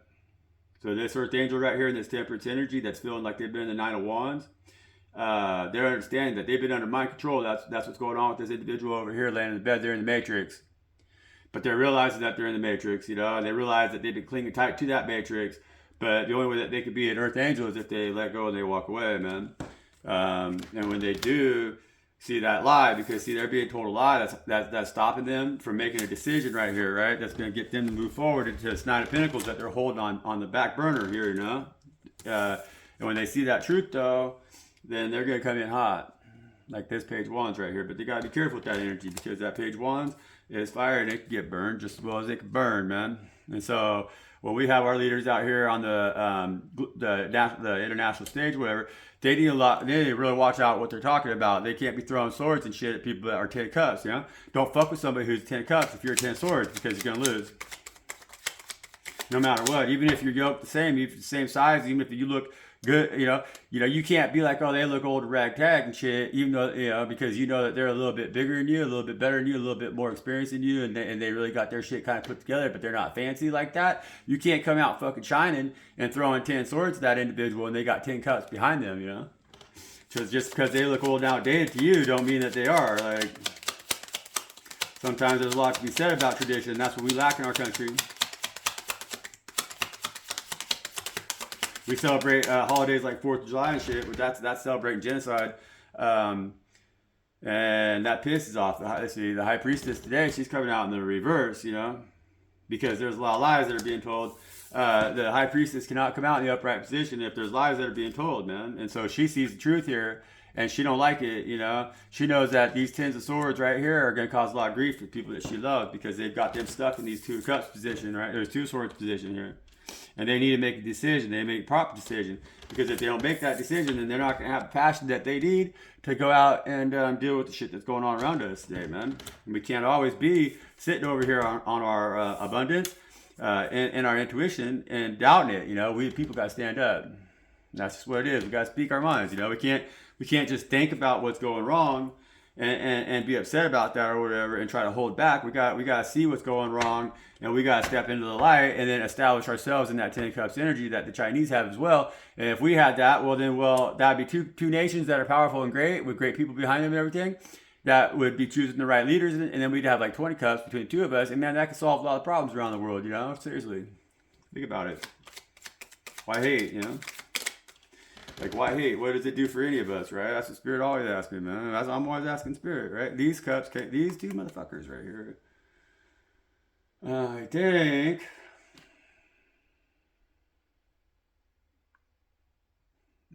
So this Earth Angel right here in this Temperance energy that's feeling like they've been in the Nine of Wands, they're understanding that they've been under mind control. That's what's going on with this individual over here laying in the bed. They're in the Matrix. But they're realizing that they're in the Matrix, you know, and they realize that they've been clinging tight to that Matrix. But the only way that they could be an Earth Angel is if they let go and they walk away, man. And when they do see that lie, because see, they're being told a lie, that's stopping them from making a decision right here, right? That's going to get them to move forward into this Nine of Pentacles that they're holding on the back burner here, you know? And when they see that truth, though, then they're going to come in hot. Like this page wands right here. But they got to be careful with that energy, because that page wands is fire and it can get burned just as well as it can burn, man. And so Well, we have our leaders out here on the international stage, whatever. They need a lot. They need to really watch out what they're talking about. They can't be throwing swords and shit at people that are 10 cups. You know, don't fuck with somebody who's 10 cups if you're 10 swords, because you're gonna lose. No matter what, even if you're yoked the same, even if the same size, even if you look good, you can't be like, oh, they look old ragtag and shit, even though, because you know that they're a little bit bigger than you, a little bit better than you, a little bit more experienced than you, and they really got their shit kind of put together, but they're not fancy like that. You can't come out fucking shining and throwing 10 swords at that individual and they got 10 cups behind them, just because they look old and outdated to you don't mean that they are. Like, sometimes there's a lot to be said about tradition. That's what we lack in our country. We celebrate holidays like 4th of July and shit, but that's celebrating genocide. And that pisses off. The high priestess today, she's coming out in the reverse, because there's a lot of lies that are being told. The high priestess cannot come out in the upright position if there's lies that are being told, man. And so she sees the truth here, and she don't like it, She knows that these 10s of swords right here are going to cause a lot of grief for people that she loves, because they've got them stuck in these 2 of cups position, right? There's 2 swords position here. And they need to make a decision. They make a proper decision. Because if they don't make that decision, then they're not going to have the passion that they need to go out and deal with the shit that's going on around us today, man. And we can't always be sitting over here on our abundance and our intuition and doubting it. We people got to stand up. That's just what it is. We got to speak our minds. We can't just think about what's going wrong and be upset about that or whatever and try to hold back. We got to see what's going wrong, and we got to step into the light and then establish ourselves in that 10 cups energy that the Chinese have as well. And if we had that, that'd be two nations that are powerful and great with great people behind them and everything, that would be choosing the right leaders, and then we'd have like 20 cups between the 2 of us, and man, that could solve a lot of problems around the world. Seriously, think about it. Why hate? Like, why hate? What does it do for any of us, right? That's what Spirit always asks me, man. I'm always asking Spirit, right? These cups, these 2 motherfuckers right here. I think.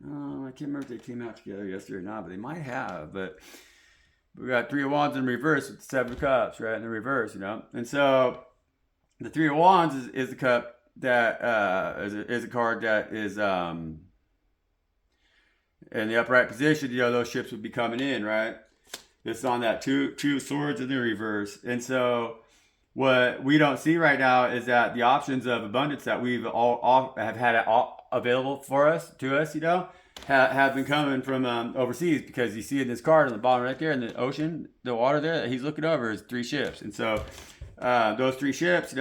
I can't remember if they came out together yesterday or not, but they might have. But we got 3 of Wands in reverse with the 7 of Cups, right? In the reverse, And so the 3 of Wands is the cup that is a card that is in the upright position. Those ships would be coming in, right? It's on that 2 of Swords in the reverse. And so what we don't see right now is that the options of abundance that we've all have had available for us, have been coming from overseas, because you see in this card on the bottom right there in the ocean, the water there that he's looking over is 3 ships. And so those 3 ships,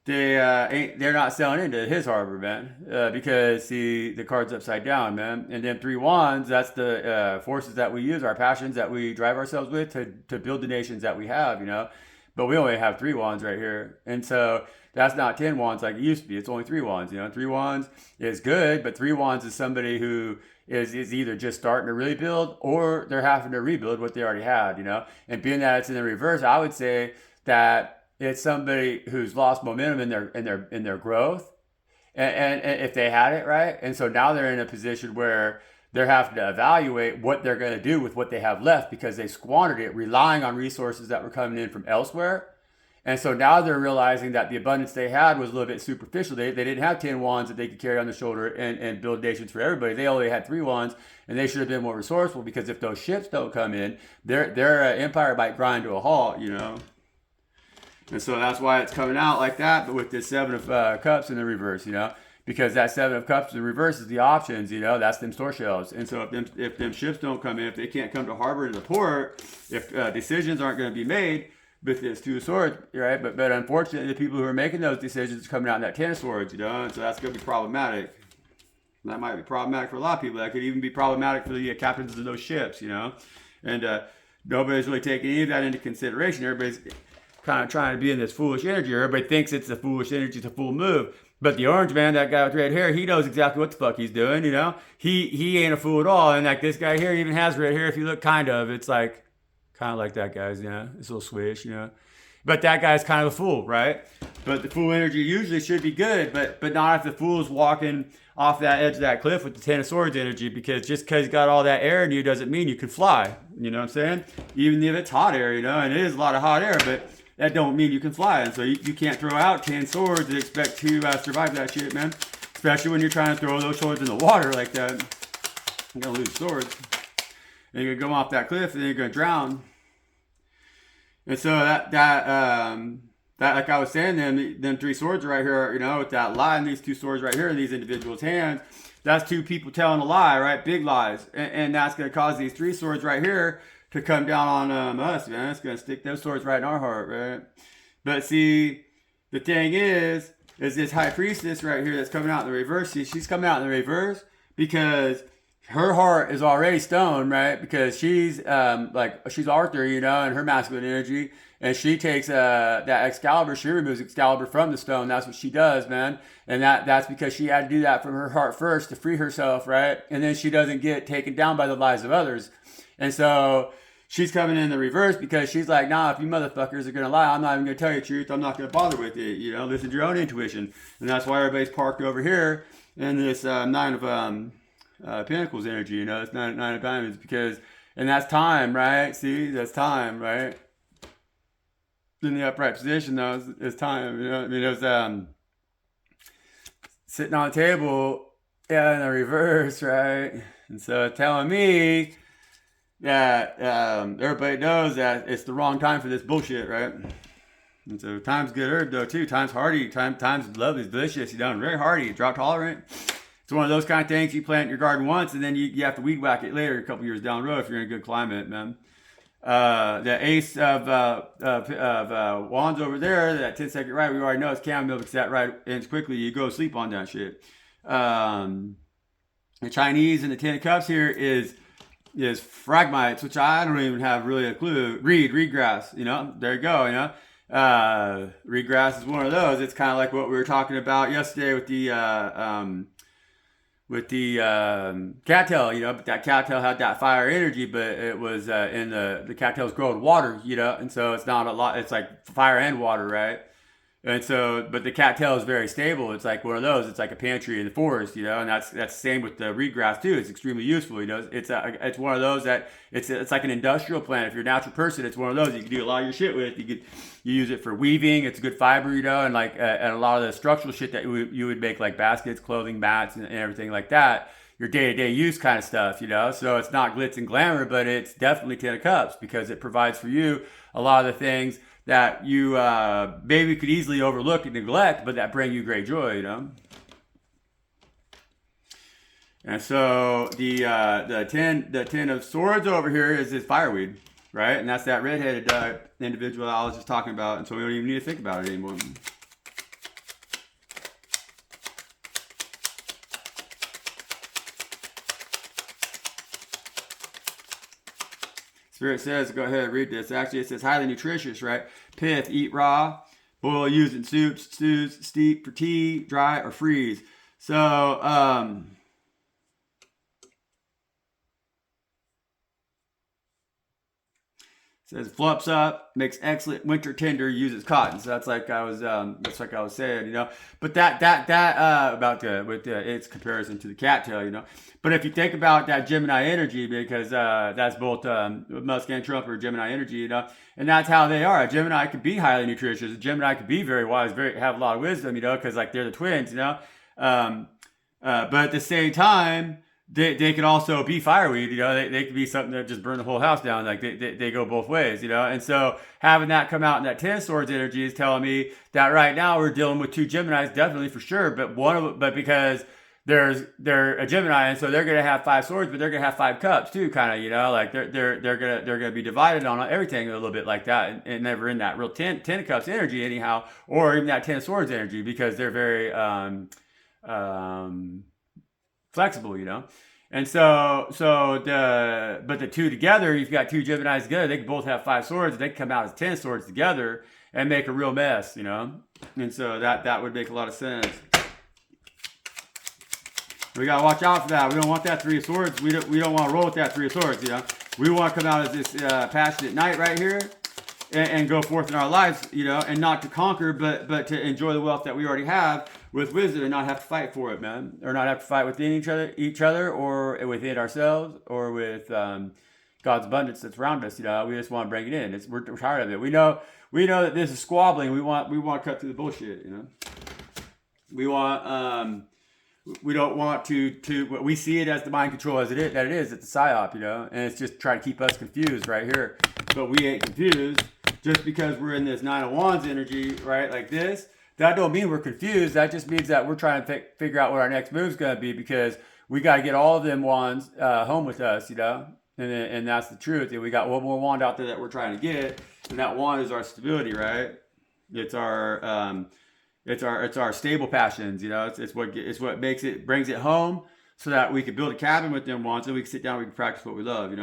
they're not selling into his harbor, man, because the card's upside down, man. And then 3 Wands, that's the forces that we use, our passions that we drive ourselves with to build the nations that we have, But we only have 3 Wands right here. And so that's not 10 Wands like it used to be. It's only 3 Wands. 3 Wands is good, but 3 Wands is somebody who is either just starting to really build, or they're having to rebuild what they already had, And being that it's in the reverse, I would say that it's somebody who's lost momentum in their growth, and if they had it, right? And so now they're in a position where they're having to evaluate what they're going to do with what they have left, because they squandered it relying on resources that were coming in from elsewhere. And so now they're realizing that the abundance they had was a little bit superficial. They didn't have 10 Wands that they could carry on their shoulder and build nations for everybody. They only had 3 Wands, and they should have been more resourceful, because if those ships don't come in, their empire might grind to a halt, And so that's why it's coming out like that, but with this 7 of Cups in the reverse, because that 7 of Cups in the reverse is the options, that's them store shelves. And so if them ships don't come in, if they can't come to harbor and the port, if decisions aren't going to be made with this 2 of Swords, right? But unfortunately, the people who are making those decisions are coming out in that 10 of Swords, and so that's going to be problematic. And that might be problematic for a lot of people. That could even be problematic for the captains of those ships, And nobody's really taking any of that into consideration. Everybody's kind of trying to be in this foolish energy. Everybody thinks it's a foolish energy, it's a full move. But the orange man, that guy with red hair, he knows exactly what the fuck he's doing, He ain't a fool at all. And like this guy here even has red hair. If you look kind of like that guy's, it's a little swish, But that guy's kind of a fool, right? But the fool energy usually should be good, but not if the fool's walking off that edge of that cliff with the 10 of Swords energy, because just because you got all that air in you doesn't mean you can fly. You know what I'm saying? Even if it's hot air, and it is a lot of hot air, that don't mean you can fly. And so you can't throw out 10 swords and expect to survive that shit, man. Especially when you're trying to throw those swords in the water like that. You're going to lose swords. And you're going to go off that cliff and then you're going to drown. And so that like I was saying, them 3 swords right here, you know, with that lie and these 2 swords right here in these individuals' hands, that's 2 people telling a lie, right? Big lies. And that's going to cause these 3 swords right here to come down on us, man. It's going to stick those swords right in our heart, right? But see, the thing is this high priestess right here that's coming out in the reverse. See, she's coming out in the reverse because her heart is already stone, right? Because she's she's Arthur, you know, and her masculine energy. And she takes that Excalibur, she removes Excalibur from the stone. That's what she does, man. And that's because she had to do that from her heart first to free herself, right? And then she doesn't get taken down by the lies of others. And so she's coming in the reverse because she's like, nah, if you motherfuckers are going to lie, I'm not even going to tell you the truth. I'm not going to bother with it. You know, listen to your own intuition. And that's why everybody's parked over here in this 9 of Pentacles energy. You know, it's 9 of Diamonds because, and that's time, right? See, that's time, right? In the upright position, though, it's time. You know what I mean? It was sitting on the table, in the reverse, right? And so telling me that everybody knows that it's the wrong time for this bullshit, right? And so time's good herb, though, too. Time's hardy. Time's lovely, delicious. You know, very hardy, drought tolerant. It's one of those kind of things you plant in your garden once, and then you have to weed whack it later, a couple years down the road if you're in a good climate, man. The ace of wands over there, that 10-second ride, we already know it's chamomile because that ride ends quickly. You go sleep on that shit. The Chinese and the 10 of cups here is phragmites, which I don't even have really a clue. Reed grass, you know, there you go, you know. Reed grass is one of those. It's kind of like what we were talking about yesterday with the cattail, you know, but that cattail had that fire energy, but it was in the cattails grow in water, you know, and so it's not a lot, it's like fire and water, right? And so, but the cattail is very stable. It's like one of those. It's like a pantry in the forest, you know. And that's the same with the reed grass too. It's extremely useful, you know. It's one of those that it's like an industrial plant. If you're a natural person, it's one of those you can do a lot of your shit with. You use it for weaving. It's a good fiber, you know, and like and a lot of the structural shit that you would make, like baskets, clothing, mats, and everything like that. Your day-to-day use kind of stuff, you know. So it's not glitz and glamour, but it's definitely 10 of cups because it provides for you a lot of the things that you maybe could easily overlook and neglect, but that bring you great joy, you know. And so the 10 of swords over here is this fireweed, right? And that's that redheaded individual I was just talking about, and so we don't even need to think about it anymore. Spirit says, go ahead, read this. Actually, it says highly nutritious, right? Pith, eat raw, boil, use in soups, stews, steep for tea, dry, or freeze. So, it says flops up, makes excellent winter tinder, uses cotton. So that's like I was saying, you know. But that about its comparison to the cattail, you know. But if you think about that Gemini energy, because that's both Musk and Trump are Gemini energy, you know, and that's how they are. A Gemini could be highly nutritious. A Gemini could be very wise, have a lot of wisdom, you know, because like they're the twins, you know. But at the same time, they could also be fireweed, you know. They could be something that just burn the whole house down. Like they go both ways, you know. And so having that come out in that 10 swords energy is telling me that right now we're dealing with 2 Geminis, definitely for sure. But because they're a Gemini, and so they're gonna have 5 swords, but they're gonna have 5 cups too, kind of, you know. Like they're gonna be divided on everything a little bit like that, and never in that real 10 of cups energy anyhow, or even that 10 of swords energy, because they're very flexible, you know. And so the 2 together, you've got 2 Geminis together, they can both have 5 swords, they can come out as 10 swords together and make a real mess, you know. And so that would make a lot of sense. We gotta watch out for that. We don't want that 3 of swords. We don't want to roll with that 3 of swords, you know. We want to come out as this passionate knight right here and go forth in our lives, you know, and not to conquer, but to enjoy the wealth that we already have with wisdom and not have to fight for it, man. Or not have to fight within each other or within ourselves or with God's abundance that's around us. We just want to bring it in. We're tired of it. We know that this is squabbling. We want to cut through the bullshit. We want we don't want to we see it as the mind control as it is. It's a psyop, and it's just trying to keep us confused right here. But we ain't confused just because we're in this Nine of Wands energy, right? Like this. That don't mean we're confused. That just means that we're trying to figure out what our next move's gonna be, because we got to get all of them wands home with us, and that's the truth. And we got one more wand out there that we're trying to get, and that wand is our stability, right? It's our stable passions, It's what brings it home, so that we can build a cabin with them wands, and we can sit down, we can practice what we love,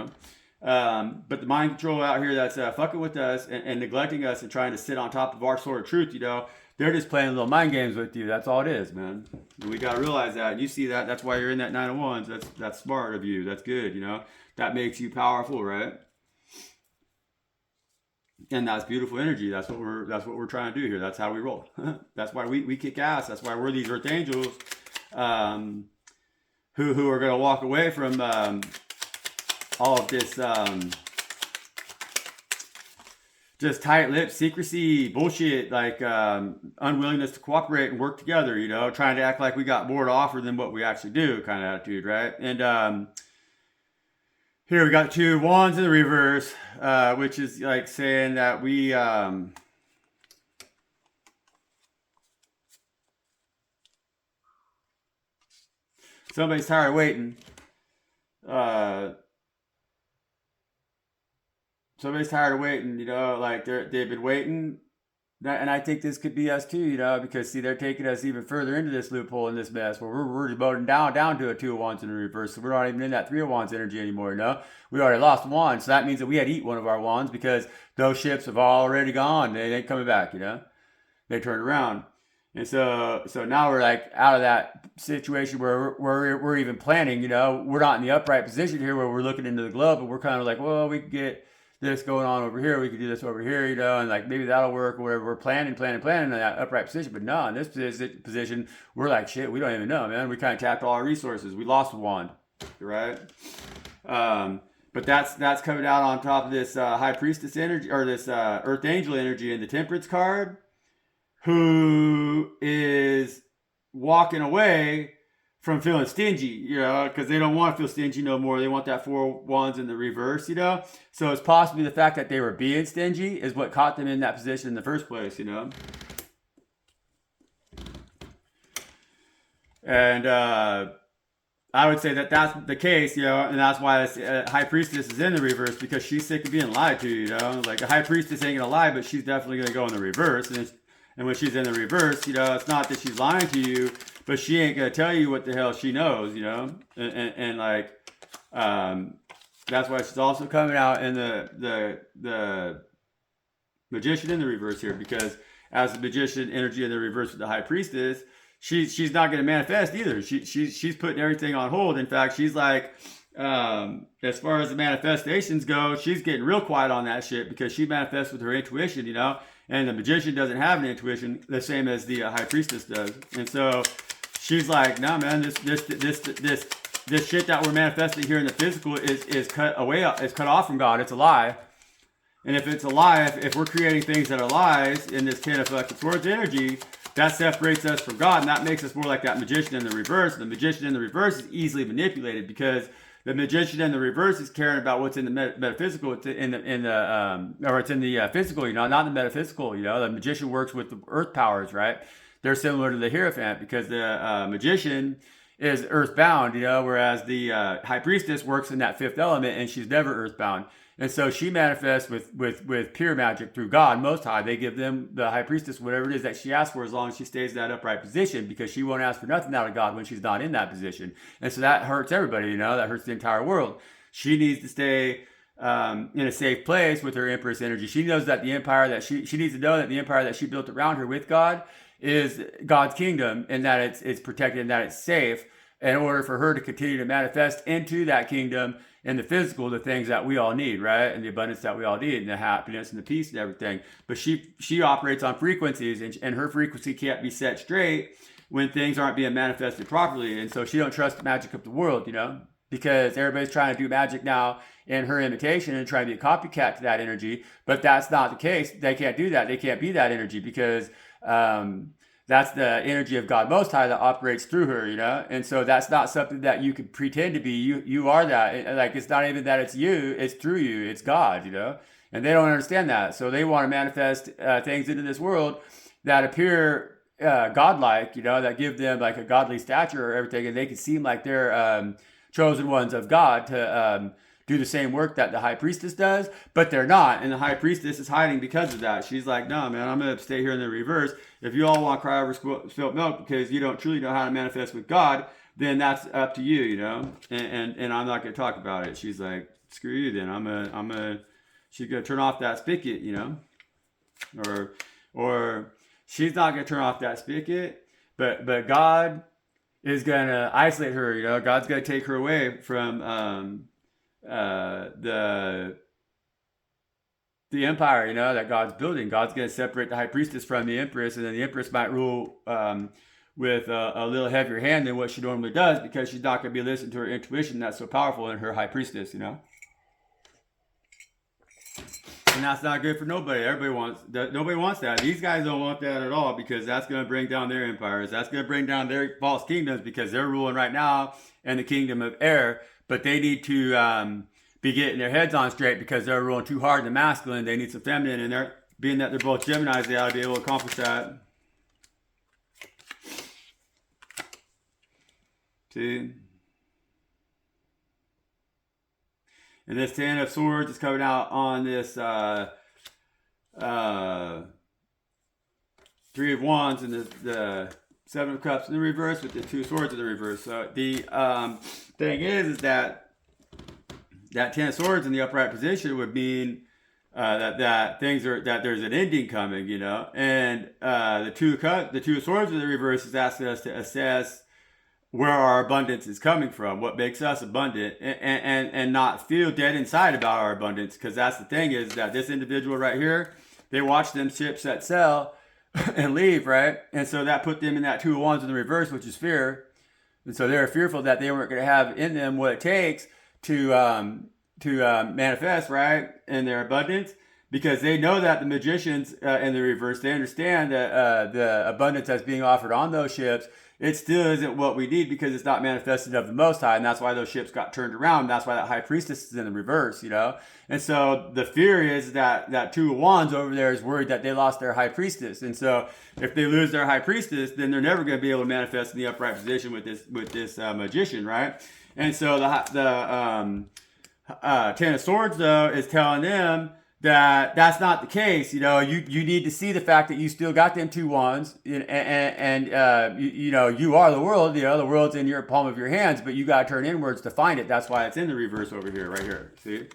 But the mind control out here that's fucking with us and neglecting us and trying to sit on top of our sword of truth, they're just playing little mind games with you. That's all it is, man. And we got to realize that. And you see that. That's why you're in that Nine of Wands. That's smart of you. That's good, That makes you powerful, right? And that's beautiful energy. That's what we're trying to do here. That's how we roll. That's why we kick ass. That's why we're these earth angels who are going to walk away from all of this just tight-lipped secrecy bullshit, like unwillingness to cooperate and work together, trying to act like we got more to offer than what we actually do, kind of attitude, right? And here we got 2 wands in the reverse, which is like saying that we somebody's tired of waiting. Somebody's tired of waiting, like they've been waiting. And I think this could be us too, because see, they're taking us even further into this loophole and this mess where we're devoting down to a 2 of Wands in the reverse. So we're not even in that 3 of Wands energy anymore, We already lost one. So that means that we had to eat one of our wands, because those ships have already gone. They ain't coming back, They turned around. And so now we're like out of that situation where we're even planning, We're not in the upright position here where we're looking into the globe, but we're kind of like, well, we could get this going on over here, we could do this over here, and like maybe that'll work or whatever. We're planning in that upright position. But no, in this position, we're like, shit, we don't even know, man. We kind of tapped all our resources. We lost a wand, right? But that's coming out on top of this High Priestess energy, or this Earth Angel energy in the Temperance card, who is walking away from feeling stingy, because they don't want to feel stingy no more. They want that 4 wands in the reverse, So it's possibly the fact that they were being stingy is what caught them in that position in the first place, And I would say that that's the case, and that's why this High Priestess is in the reverse, because she's sick of being lied to, Like a High Priestess ain't gonna lie, but she's definitely gonna go in the reverse. And when she's in the reverse, it's not that she's lying to you, but she ain't gonna tell you what the hell she knows, and like that's why she's also coming out in the Magician in the reverse here, because as the Magician energy in the reverse with the High Priestess, she's not gonna manifest either. She's putting everything on hold. In fact, she's like, as far as the manifestations go, she's getting real quiet on that shit, because she manifests with her intuition, and the Magician doesn't have an intuition the same as the High Priestess does. And so she's like, nah, man, this shit that we're manifesting here in the physical is cut off from God. It's a lie. And if it's a lie, if we're creating things that are lies in this 10 of fucking swords energy, that separates us from God, and that makes us more like that Magician in the reverse. The Magician in the reverse is easily manipulated, because the Magician in the reverse is caring about what's in the metaphysical, it's in the physical, not the metaphysical. The Magician works with the earth powers, right? They're similar to the Hierophant, because the Magician is earthbound, whereas the High Priestess works in that 5th element, and she's never earthbound. And so she manifests with pure magic through God Most High. They give them, the High Priestess, whatever it is that she asks for, as long as she stays in that upright position, because she won't ask for nothing out of God when she's not in that position. And so that hurts everybody, that hurts the entire world. She needs to stay in a safe place with her Empress energy. She knows that the empire that she needs to know that the empire that she built around her with God is God's kingdom, and that it's protected and that it's safe, in order for her to continue to manifest into that kingdom in the physical, the things that we all need, right? And the abundance that we all need, and the happiness and the peace and everything. But she operates on frequencies, and her frequency can't be set straight when things aren't being manifested properly. And so she don't trust the magic of the world, because everybody's trying to do magic now in her imitation and trying to be a copycat to that energy. But that's not the case. They can't do that. They can't be that energy because that's the energy of God Most High that operates through her, you know? And so that's not something that you could pretend to be. You are that. Like, it's not even that it's you, it's through you, it's God, you know? And they don't understand that. So they want to manifest things into this world that appear godlike, you know, that give them like a godly stature or everything, and they can seem like they're chosen ones of God to do the same work that the high priestess does, but they're not. And the high priestess is hiding because of that. She's like, no, man, I'm going to stay here in the reverse. If you all want to cry over spilt milk because you don't truly know how to manifest with God, then that's up to you, you know, and I'm not going to talk about it. She's like, screw you then. She's going to turn off that spigot, you know, or she's not going to turn off that spigot, but God is going to isolate her, you know. God's going to take her away from the empire, you know, that God's building. God's going to separate the high priestess from the empress, and then the empress might rule with a little heavier hand than what she normally does, because she's not going to be listening to her intuition that's so powerful in her high priestess, you know. And that's not good for nobody. Nobody wants that. These guys don't want that at all, because that's going to bring down their empires. That's going to bring down their false kingdoms, because they're ruling right now in the kingdom of air. But they need to be getting their heads on straight, because they're ruling too hard in the masculine. They need some feminine, and being that they're both Geminis, they ought to be able to accomplish that. See? And this Ten of Swords is coming out on this Three of Wands, and the Seven of Cups in the reverse with the Two of Swords in the reverse. So the thing is that Ten of Swords in the upright position would mean that there's an ending coming, you know. And the Two of Swords in the reverse is asking us to assess where our abundance is coming from, what makes us abundant, and not feel dead inside about our abundance. Because that's the thing, is that this individual right here, they watch them ships that sell and leave, right? And so that put them in that Two of Wands in the reverse, which is fear. And so they're fearful that they weren't going to have in them what it takes to manifest, right, in their abundance. Because they know that the magicians in the reverse, they understand that the abundance that's being offered on those ships, it still isn't what we need, because it's not manifested of the Most High, and that's why those ships got turned around. That's why that high priestess is in the reverse, you know. And so the fear is that Two of Wands over there is worried that they lost their high priestess, and so if they lose their high priestess, then they're never going to be able to manifest in the upright position with this magician, right? And so the Ten of Swords though is telling them that's not the case. You know, you need to see the fact that you still got them Two Wands, and you know, you are the world. You know, the world's in your palm of your hands, but you got to turn inwards to find it. That's why it's in the reverse over here, right here. See?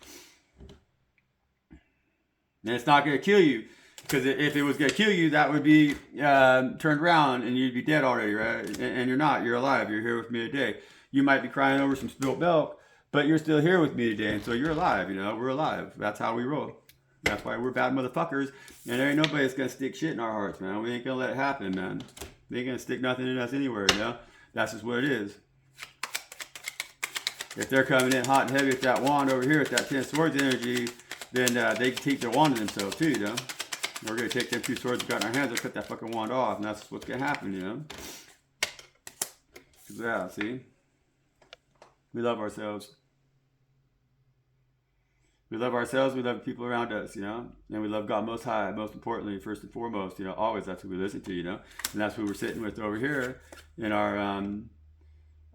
And it's not going to kill you, because if it was going to kill you, that would be turned around and you'd be dead already, right? And you're not. You're alive. You're here with me today. You might be crying over some spilt milk, but you're still here with me today, and so you're alive. You know, we're alive. That's how we roll. That's why we're bad motherfuckers, and there ain't nobody that's gonna stick shit in our hearts, man. We ain't gonna let it happen, man. They ain't gonna stick nothing in us anywhere, you know? That's just what it is. If they're coming in hot and heavy with that wand over here, with that Ten of Swords energy, then they can take their wand to themselves too, you know? We're gonna take them two swords we got in our hands and cut that fucking wand off, and that's what's gonna happen, you know? Yeah, see? We love ourselves. We love ourselves, we love the people around us, you know, and we love God Most High, most importantly, first and foremost, you know, always. That's who we listen to, you know, and that's who we're sitting with over here in our 9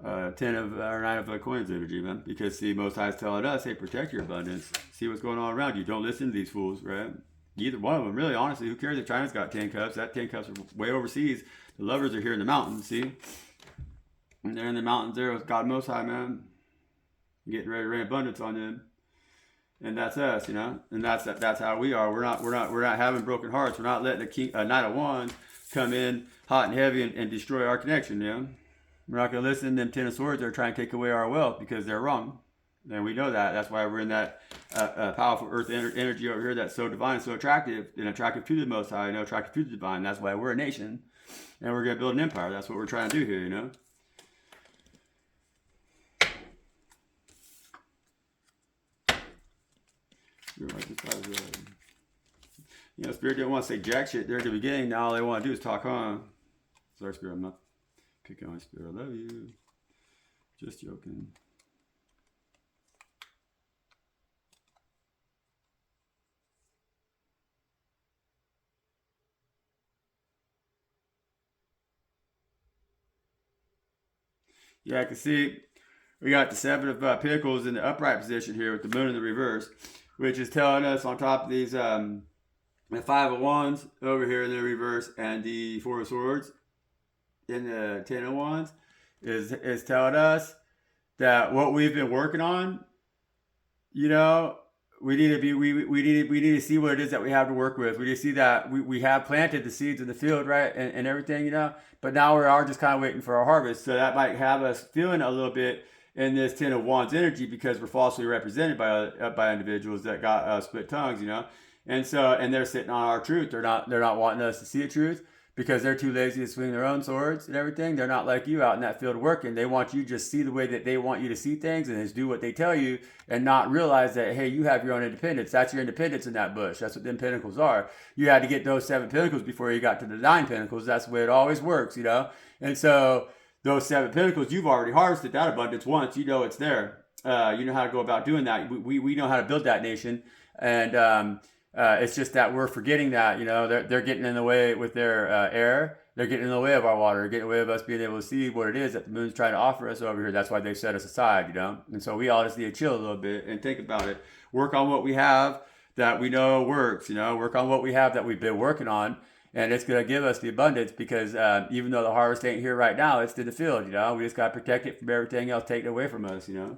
of coins energy, man, because see, Most High is telling us, hey, protect your abundance, see what's going on around you, don't listen to these fools, right? Either one of them, really, honestly, who cares if China's got 10 cups? That 10 cups are way overseas. The lovers are here in the mountains, see, and they're in the mountains there with God Most High, man, getting ready to rain abundance on them. And that's us, you know, and that's how we are. We're not having broken hearts. We're not letting a Knight of Wands come in hot and heavy and destroy our connection, you know. We're not going to listen to them Ten of Swords that are trying to take away our wealth, because they're wrong. And we know that. That's why we're in that powerful earth energy over here that's so divine, so attractive, and attractive to the Most High, you know, attractive to the divine. That's why we're a nation, and we're going to build an empire. That's what we're trying to do here, you know. You know, Spirit didn't want to say jack shit there at the beginning. Now all they want to do is talk on. Sorry, Spirit, I'm not picking on Spirit. I love you. Just joking. Yeah, I can see we got the Seven of Pentacles in the upright position here with the Moon in the reverse, which is telling us on top of these the Five of Wands over here in the reverse and the Four of Swords in the Ten of Wands is telling us that what we've been working on, you know, we need to see what it is that we have to work with. We need to see that we have planted the seeds in the field, right, and everything, you know. But now we are just kind of waiting for our harvest. So that might have us feeling a little bit in this Ten of Wands energy because we're falsely represented by individuals that got split tongues, you know. And they're sitting on our truth. They're not wanting us to see the truth because they're too lazy to swing their own swords and everything. They're not like you out in that field working. They want you to just see the way that they want you to see things and just do what they tell you and not realize that, hey, you have your own independence. That's your independence in that bush. That's what them pentacles are. You had to get those 7 pentacles before you got to the 9 pentacles. That's the way it always works, you know. And so those 7 pentacles, you've already harvested that abundance once. You know it's there. You know how to go about doing that. We know how to build that nation. And it's just that we're forgetting that, you know, they're getting in the way with their air. They're getting in the way of our water, getting in the way of us being able to see what it is that the moon's trying to offer us over here. That's why they've set us aside, you know. And so we all just need to chill a little bit and think about it. Work on what we have that we know works, you know. Work on what we have that we've been working on. And it's going to give us the abundance because even though the harvest ain't here right now, it's in the field, you know. We just got to protect it from everything else taken away from us, you know.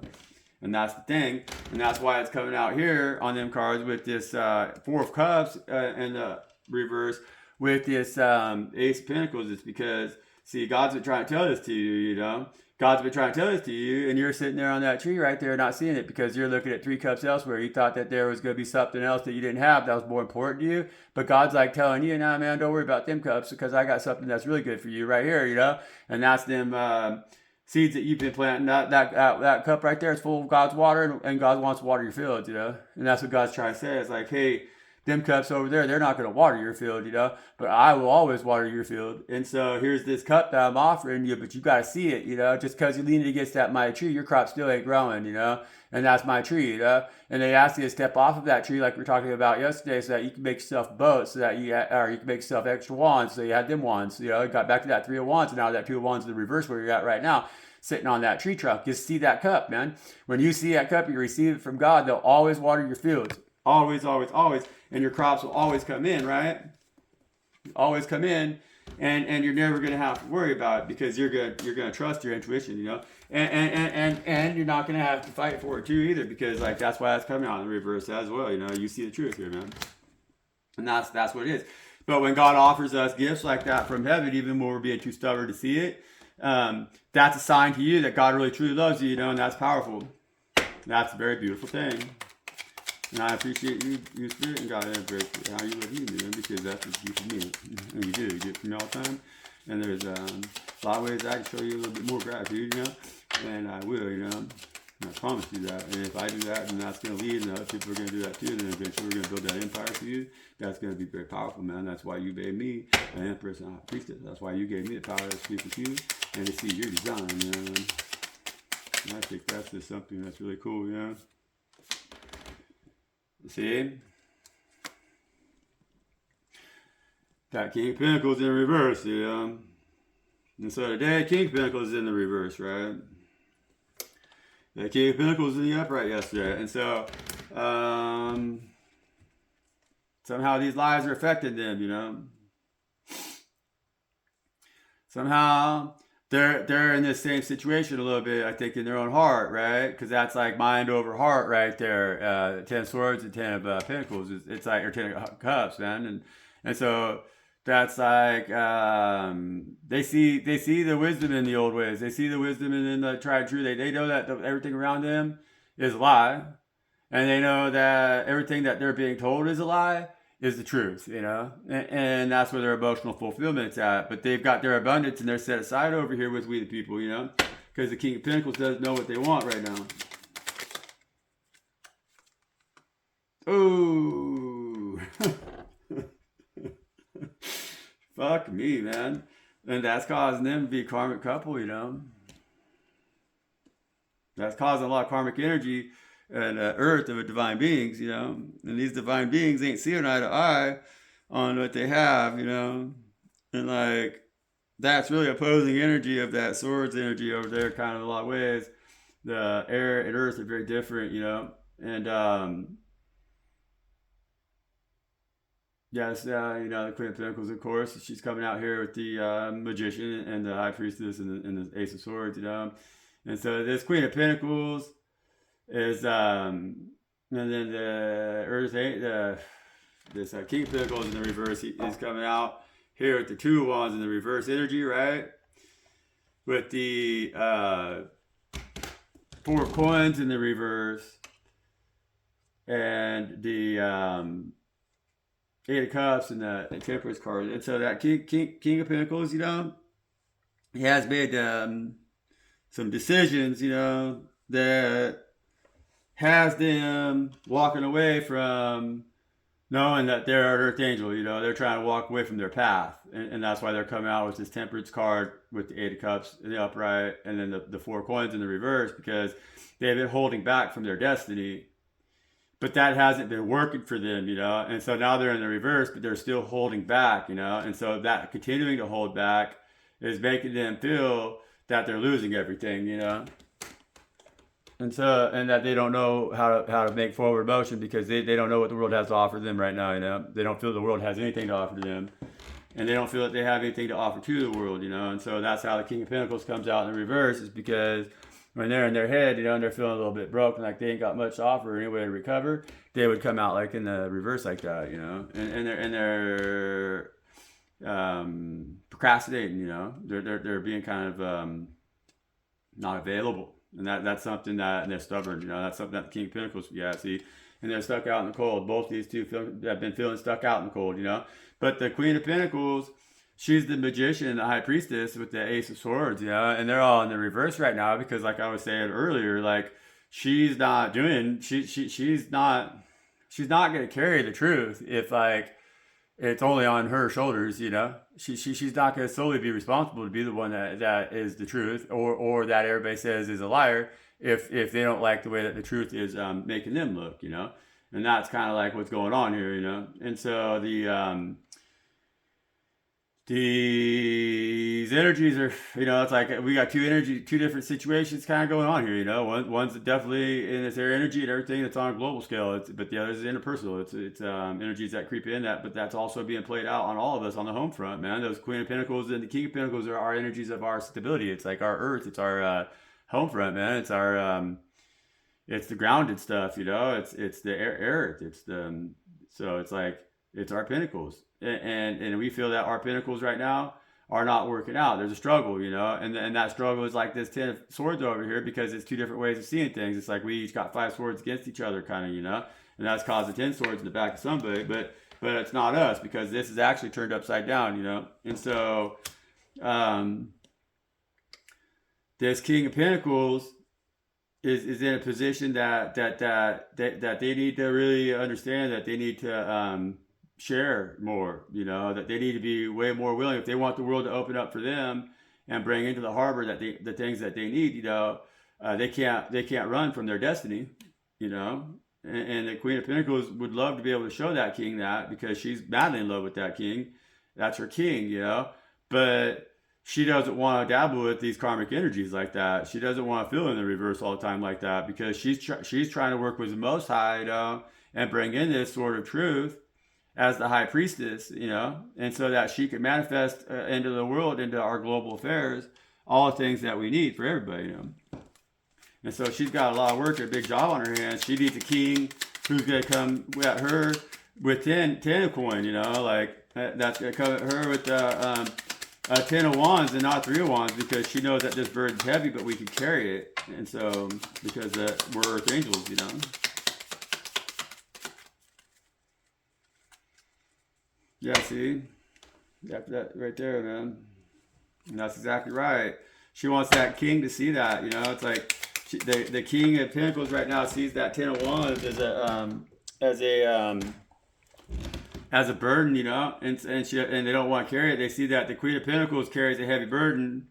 And that's the thing. And that's why it's coming out here on them cards with this Four of Cups and the reverse with this Ace of Pentacles. It's because, see, God's been trying to tell this to you, you know. God's been trying to tell this to you, and you're sitting there on that tree right there not seeing it because you're looking at 3 cups elsewhere. You thought that there was going to be something else that you didn't have that was more important to you. But God's like telling you, nah, man, don't worry about them cups because I got something that's really good for you right here, you know. And that's them seeds that you've been planting. That cup right there is full of God's water, and God wants to water your fields, you know. And that's what God's trying to say. It's like, hey, them cups over there, they're not going to water your field, you know, but I will always water your field. And so here's this cup that I'm offering you, but you got to see it, you know. Just because you lean against that mighty tree, your crop still ain't growing, you know. And that's my tree, you know. And they ask you to step off of that tree, like we were talking about yesterday, so that you can make yourself boats, so that or you can make yourself extra wands. So you had them wands, you know. You got back to that 3 of wands, and now that 2 of wands in the reverse where you're at right now, sitting on that tree trunk. Just see that cup, man. When you see that cup, you receive it from God. They'll always water your fields. Always, always, always. And your crops will always come in, right? Always come in. And you're never going to have to worry about it because you're gonna trust your intuition, you know? And you're not going to have to fight for it too either because like that's why it's coming out in the reverse as well, you know? You see the truth here, man. And that's what it is. But when God offers us gifts like that from heaven, even when we're being too stubborn to see it, that's a sign to you that God really truly loves you, you know, and that's powerful. That's a very beautiful thing. And I appreciate you Spirit, and God, I appreciate how you love me, man, because that's what you do for me. And you do. You get from me all the time. And there's a lot of ways I can show you a little bit more gratitude, you know, and I will, you know. And I promise you that. And if I do that, then that's going to lead, and other people are going to do that too. And then eventually we're going to build that empire for you. That's going to be very powerful, man. That's why you made me an empress and a priestess. That's why you gave me the power to speak with you and to see your design, you know. And I think that's just something that's really cool, you know. See? That King of Pentacles in reverse, you know. And so today, King of Pentacles is in the reverse, right? The King of Pentacles in the upright yesterday. And so, somehow these lies are affecting them, you know. Somehow they're in this same situation a little bit, I think, in their own heart, right? Because that's like mind over heart right there. 10 swords and 10 of pentacles. It's like, or 10 of cups, man. And so that's like, they see the wisdom in the old ways. They see the wisdom in the tried and true. They know that everything around them is a lie. And they know that everything that they're being told is a lie. Is the truth, you know, and that's where their emotional fulfillment's at. But they've got their abundance and they're set aside over here with we the people, you know, because the King of Pentacles doesn't know what they want right now. Oh, for me, man. And that's causing them to be a karmic couple, you know. That's causing a lot of karmic energy and earth of divine beings, you know. And these divine beings ain't seeing eye to eye on what they have, you know. And like that's really opposing energy of that swords energy over there, kind of in a lot of ways. The air and earth are very different, you know. And yes, you know, the Queen of Pentacles, of course, she's coming out here with the Magician and the High Priestess and the Ace of Swords, you know. And so this Queen of Pentacles is, and then the Earth, this King of Pentacles in the reverse, he's coming out here with the Two of Wands in the reverse energy, right? With the Four of Coins in the reverse, and the Eight of Cups and the Temperance card. And so that King of Pentacles, you know, he has made some decisions, you know, that has them walking away from knowing that they're an Earth Angel, you know, they're trying to walk away from their path. And that's why they're coming out with this Temperance card with the Eight of Cups in the upright and then the Four of Coins in the reverse, because they've been holding back from their destiny. But that hasn't been working for them, you know, and so now they're in the reverse, but they're still holding back, you know, and so that continuing to hold back is making them feel that they're losing everything, you know, and that they don't know how to make forward motion because they don't know what the world has to offer them right now, you know, they don't feel the world has anything to offer to them, and they don't feel that they have anything to offer to the world, you know, and so that's how the King of Pentacles comes out in the reverse, is because when they're in their head, you know, and they're feeling a little bit broke and like they ain't got much to offer or any way to recover, they would come out like in the reverse like that, you know, and they're procrastinating, you know, they're being kind of not available, and that's something that, and they're stubborn, you know, that's something that the King of Pentacles, yeah, see, and they're stuck out in the cold. Both these two have been feeling stuck out in the cold, you know, but the Queen of Pentacles, she's the Magician and the High Priestess with the Ace of Swords, you know, and they're all in the reverse right now because, like I was saying earlier, like she's not going to carry the truth if like it's only on her shoulders, you know. She's not going to solely be responsible to be the one that is the truth, or that everybody says is a liar if they don't like the way that the truth is making them look, you know. And that's kind of like what's going on here, you know. And so these energies are, you know, it's like we got two different situations kind of going on here, you know. One's definitely in this air energy and everything that's on a global scale, but the other is interpersonal. It's energies that creep in that, but that's also being played out on all of us on the home front, man. Those Queen of Pentacles and the King of Pentacles are our energies of our stability. It's like our earth. It's our home front, man. It's our it's the grounded stuff, you know. It's the earth. So it's like it's our pentacles. And we feel that our pentacles right now are not working out. There's a struggle, you know, and that struggle is like this 10 of swords over here because it's two different ways of seeing things. It's like we each got 5 swords against each other, kind of, you know, and that's causing 10 swords in the back of somebody, but it's not us because this is actually turned upside down, you know. And so this King of Pentacles is in a position that they need to really understand that they need to share more, you know, that they need to be way more willing if they want the world to open up for them and bring into the harbor that the things that they need, you know. They can't run from their destiny, you know. And the Queen of Pentacles would love to be able to show that king that, because she's madly in love with that king. That's her king, you know. But she doesn't want to dabble with these karmic energies like that. She doesn't want to feel in the reverse all the time like that, because she's trying to work with the Most High, you know, and bring in this sort of truth as the High Priestess, you know, and so that she can manifest into the world, into our global affairs, all the things that we need for everybody, you know. And so she's got a lot of work, a big job on her hands. She needs a king who's going to come at her with 10 of coin, you know, like that's going to come at her with a 10 of wands and not 3 of wands, because she knows that this burden's heavy, but we can carry it. And so, because we're earth angels, you know. Yeah, see? That right there, man. And that's exactly right. She wants that king to see that, you know. It's like the King of Pentacles right now sees that 10 of wands as as a burden, and they don't want to carry it. They see that the Queen of Pentacles carries a heavy burden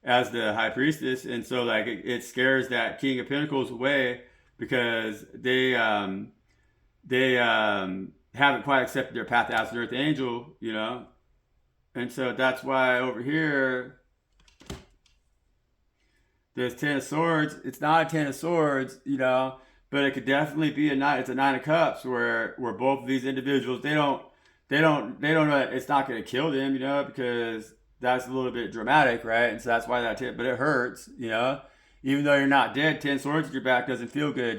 as the High Priestess, and so like it scares that King of Pentacles away because they haven't quite accepted their path as an Earth Angel, and so that's why over here there's Ten of Swords. It's not a Ten of Swords, but it could definitely be a nine. It's a Nine of Cups where both of these individuals they don't know that it's not going to kill them, because that's a little bit dramatic, right? And so that's why but it hurts, even though you're not dead. 10 swords at your back doesn't feel good,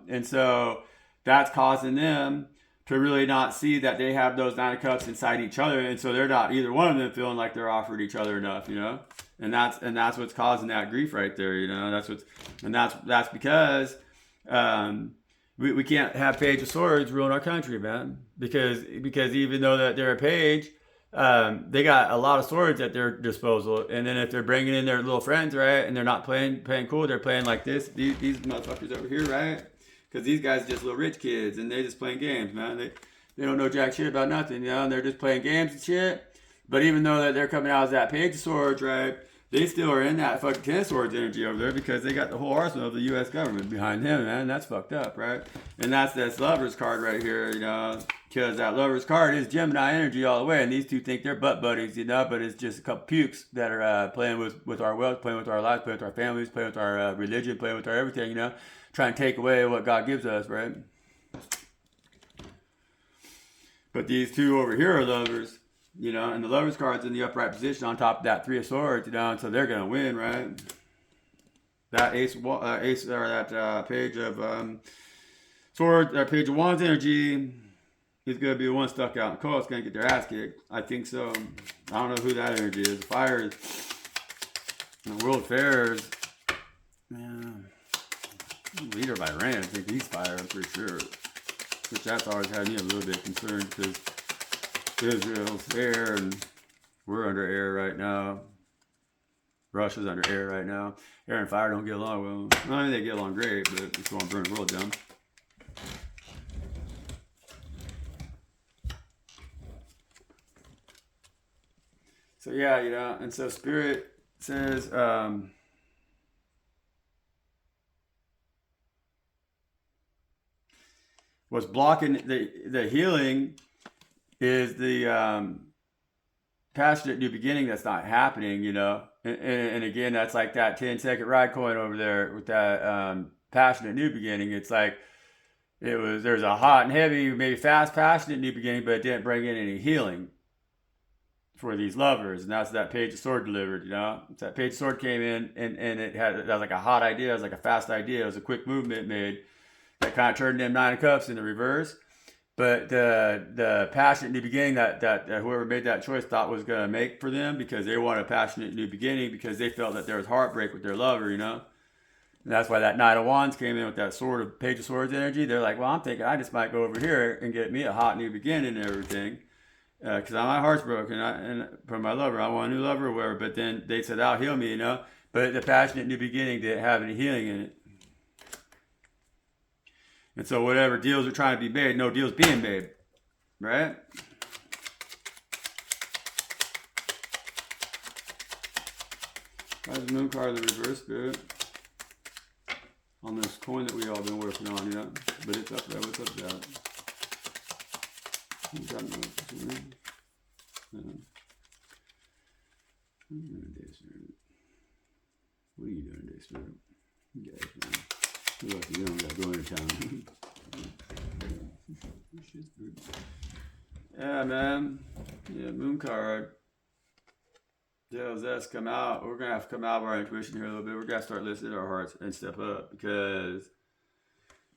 and so that's causing them to really not see that they have those Nine of Cups inside each other, and so they're not either one of them feeling like they're offered each other enough, and that's what's causing that grief right there, that's because we can't have Page of Swords ruling our country, man, because even though that they're a page, they got a lot of swords at their disposal, and then if they're bringing in their little friends, right, and they're not playing cool, they're playing like these motherfuckers over here, right? Because these guys are just little rich kids, and they just playing games, man. They don't know jack shit about nothing, and they're just playing games and shit. But even though that they're coming out as that Page of Swords, right, they still are in that fucking Ten of Swords energy over there because they got the whole arsenal of the U.S. government behind them, man. That's fucked up, right? And that's this Lover's card right here, because that Lover's card is Gemini energy all the way, and these two think they're butt buddies, but it's just a couple pukes that are playing with our wealth, playing with our lives, playing with our families, playing with our religion, playing with our everything, trying to take away what God gives us, right? But these two over here are lovers, and the Lover's card's in the upright position on top of that Three of Swords, and so they're gonna win, right? That Ace or that Page of Swords, that Page of Wands energy is gonna be the one stuck out in the cold. It's gonna get their ass kicked. I think so. I don't know who that energy is. The Fire is World Affairs. Man. Leader by Iran, I think he's fire, I'm pretty sure. Which that's always had me a little bit concerned because Israel's air and we're under air right now. Russia's under air right now. Air and fire don't get along well. I mean, they get along great, but it's going to burn the world down. So yeah, and so Spirit says, what's blocking the healing is the passionate new beginning that's not happening, and again, that's like that 10-second ride coin over there with that passionate new beginning. It's like there's a hot and heavy, maybe fast passionate new beginning, but it didn't bring in any healing for these lovers, and that's that Page of Sword delivered. It's that Page of Sword came in, and that was like a hot idea, it was like a fast idea, it was a quick movement made that kind of turned them Nine of Cups in the reverse. But the passionate new beginning that whoever made that choice thought was going to make for them, because they wanted a passionate new beginning because they felt that there was heartbreak with their lover, And that's why that Knight of Wands came in with that Page of Swords energy. They're like, well, I'm thinking I just might go over here and get me a hot new beginning and everything. Because my heart's broken and from my lover. I want a new lover or whatever. But then they said, that'll heal me, But the passionate new beginning didn't have any healing in it. And so whatever deals are trying to be made, no deal's being made, right? Why is the Moon card the reverse, Spirit? On this coin that we all been working on, But it's up there. What's up there? What are you doing today, Spirit? You guys, man. You're lucky you don't got to go into town. Yeah, man. Yeah, Moon card. Tells us come out. We're going to have to come out of our intuition here a little bit. We're going to start listening to our hearts and step up, because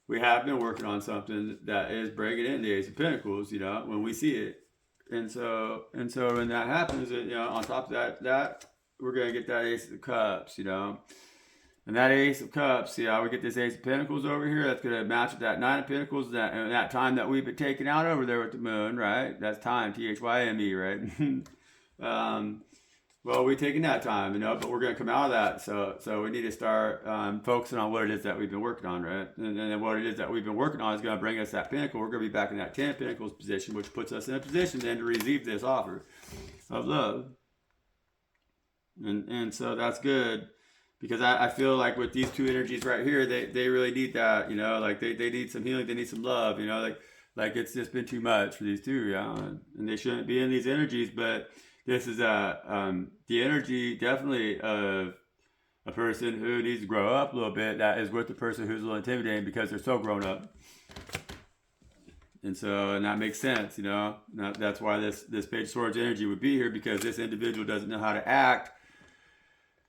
we have been working on something that is bringing in the Ace of Pentacles, when we see it. And so when that happens, on top of that we're going to get that Ace of Cups, And that Ace of Cups, we get this Ace of Pentacles over here. That's going to match with that Nine of Pentacles. That time that we've been taking out over there with the Moon, right? That's time, T-H-Y-M-E, right? Well, we're taking that time, you know, but we're going to come out of that. So we need to start focusing on what it is that we've been working on, right? And then what it is that we've been working on is going to bring us that pinnacle. We're going to be back in that 10 pinnacles position, which puts us in a position then to receive this offer of love. And so that's good, because I feel like with these two energies right here, they really need that, you know, like they need some healing, they need some love, you know, like it's just been too much for these two, yeah, and they shouldn't be in these energies, but this is the energy definitely of a person who needs to grow up a little bit, that is with the person who's a little intimidating because they're so grown up. And that makes sense, you know. That's why this Page of Swords energy would be here, because this individual doesn't know how to act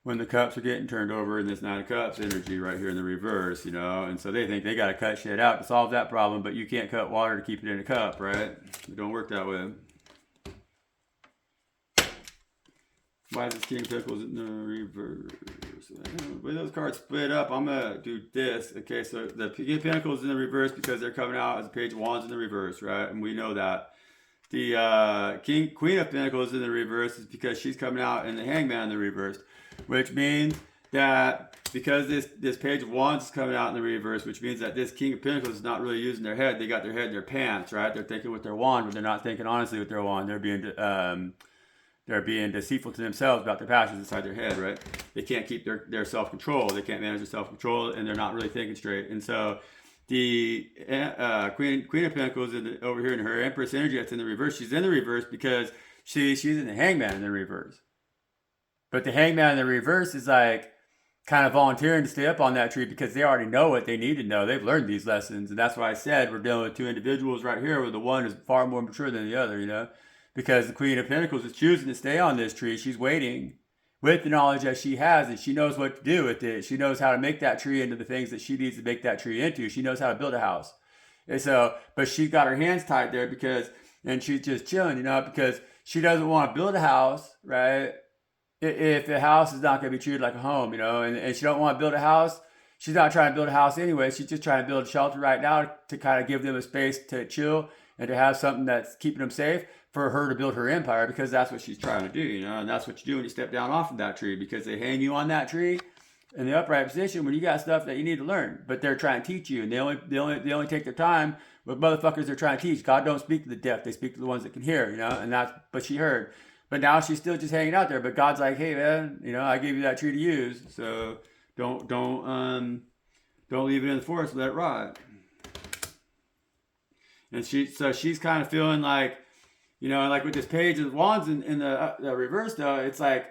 when the cups are getting turned over in this Nine of Cups energy right here in the reverse, you know. And so they think they got to cut shit out to solve that problem, but you can't cut water to keep it in a cup, right? It don't work that way. Why is this King of Pentacles in the reverse? The way those cards split up, I'm going to do this. Okay, so the King of Pentacles in the reverse because they're coming out as a Page of Wands in the reverse, right? And we know that. The Queen of Pentacles in the reverse is because she's coming out in the Hangman in the reverse, which means that because this Page of Wands is coming out in the reverse, which means that this King of Pentacles is not really using their head. They got their head in their pants, right? They're thinking with their wand, but they're not thinking honestly with their wand. They're being deceitful to themselves about their passions inside their head, right? They can't keep their self-control. They can't manage their self-control, and they're not really thinking straight. And so the Queen of Pentacles over here in her Empress energy that's in the reverse, she's in the reverse because she's in the Hangman in the reverse. But the Hangman in the reverse is like kind of volunteering to stay up on that tree because they already know what they need to know. They've learned these lessons. And that's why I said we're dealing with two individuals right here where the one is far more mature than the other, you know? Because the Queen of Pentacles is choosing to stay on this tree. She's waiting with the knowledge that she has, and she knows what to do with it. She knows how to make that tree into the things that she needs to make that tree into. She knows how to build a house. And so, but she's got her hands tied there and she's just chilling, you know, because she doesn't want to build a house, right? If the house is not going to be treated like a home, you know, and she don't want to build a house. She's not trying to build a house anyway. She's just trying to build a shelter right now to kind of give them a space to chill and to have something that's keeping them safe for her to build her empire, because that's what she's trying to do, you know, and that's what you do when you step down off of that tree, because they hang you on that tree in the upright position when you got stuff that you need to learn, but they're trying to teach you, and they only take their time with motherfuckers they're trying to teach. God don't speak to the deaf; they speak to the ones that can hear, you know, and but she heard, but now she's still just hanging out there. But God's like, hey man, you know, I gave you that tree to use, so don't leave it in the forest, let it rot. And she's kind of feeling like, you know, like with this Page of Wands in the reverse though, it's like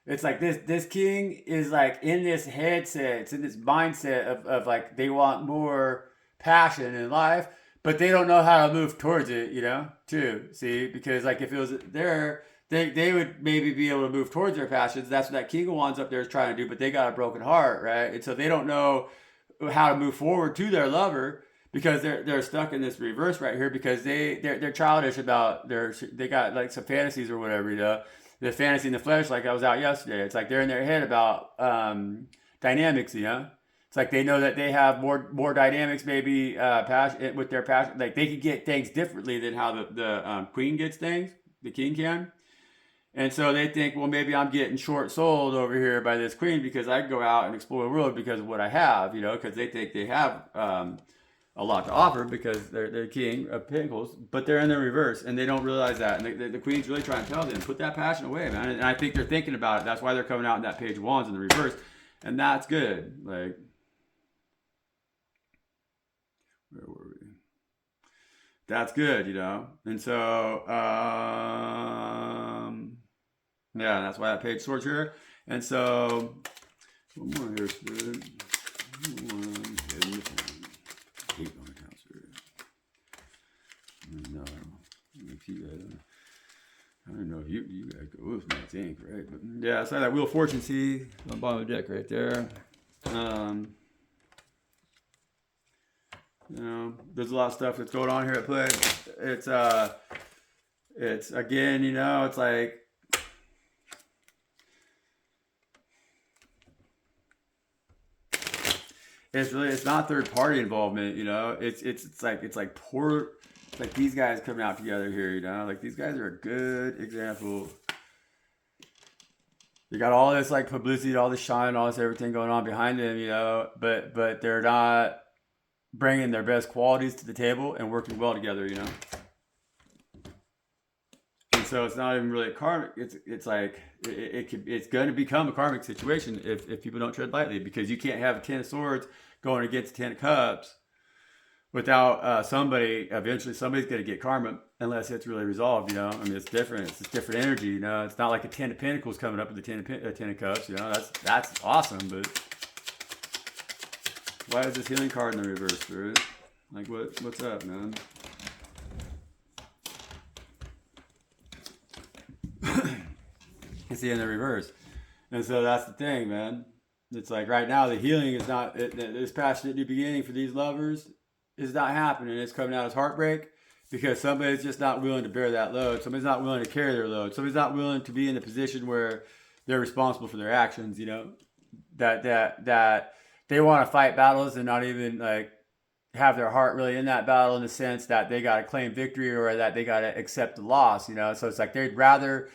this king is like in this headset, it's in this mindset of like they want more passion in life, but they don't know how to move towards it, you know, too. See, because like if it was there, they would maybe be able to move towards their passions. That's what that King of Wands up there is trying to do, but they got a broken heart, right? And so they don't know how to move forward to their lover, because they're stuck in this reverse right here, because they're childish about they got like some fantasies or whatever, you know, the fantasy in the flesh, like I was out yesterday. It's like they're in their head about dynamics, you know. It's like they know that they have more dynamics, maybe passion with their passion, like they could get things differently than how the queen gets things, the king can. And so they think, well, maybe I'm getting short-souled over here by this queen because I can go out and explore the world because of what I have, you know, because they think they have a lot to offer because they're King of Pentacles, but they're in the reverse and they don't realize that. And the Queen's really trying to tell them, put that passion away, man. And I think they're thinking about it. That's why they're coming out in that Page of Wands in the reverse. And that's good. Like, where were we? That's good, you know. And so, yeah, that's why that Page of Swords here. And so, one more here, Spirit. No, I don't know if you gotta go with me, I think, right? But yeah, I saw that Wheel of Fortune, see, on the bottom of the deck right there. You know, there's a lot of stuff that's going on here at play. It's again, you know, it's like it's not third party involvement, you know. It's like poor, like these guys coming out together here, you know. Like these guys are a good example they got all this like publicity, all this shine, all this everything going on behind them, but they're not bringing their best qualities to the table and working well together. And so it's not even really karmic. It's like it's going to become a karmic situation if people don't tread lightly, because you can't have a 10 of swords going against a 10 of cups without somebody. Eventually, somebody's going to get karma unless it's really resolved. I mean, it's different. It's just different energy. It's not like a 10 of pentacles coming up with a 10 of cups. That's awesome. But why is this healing card in the reverse, Spirit? Like, what's up, man? It's in the reverse. And so that's the thing, man. It's like right now the healing is not, this passionate new beginning for these lovers is not happening. It's coming out as heartbreak because somebody's just not willing to bear that load. Somebody's not willing to carry their load. Somebody's not willing to be in the position where they're responsible for their actions, that they want to fight battles and not even like have their heart really in that battle, in the sense that they got to claim victory or that they got to accept the loss, So it's like they'd rather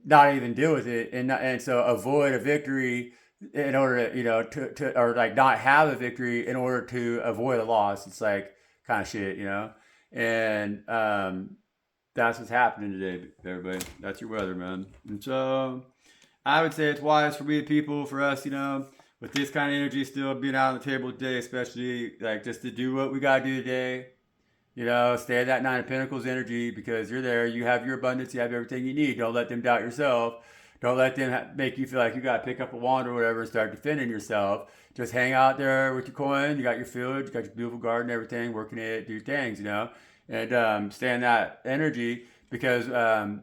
not even deal with it and so avoid a victory in order to or like not have a victory in order to avoid a loss. It's like kind of shit, and that's what's happening today, everybody. That's your weather, man. And so I would say it's wise for we people, for us, with this kind of energy still being out on the table today, especially like just to do what we gotta do today. Stay at that 9 of Pentacles energy, because you're there. You have your abundance. You have everything you need. Don't let them doubt yourself. Don't let them make you feel like you got to pick up a wand or whatever and start defending yourself. Just hang out there with your coin. You got your field. You got your beautiful garden, everything, working it, do your things, and stay in that energy, because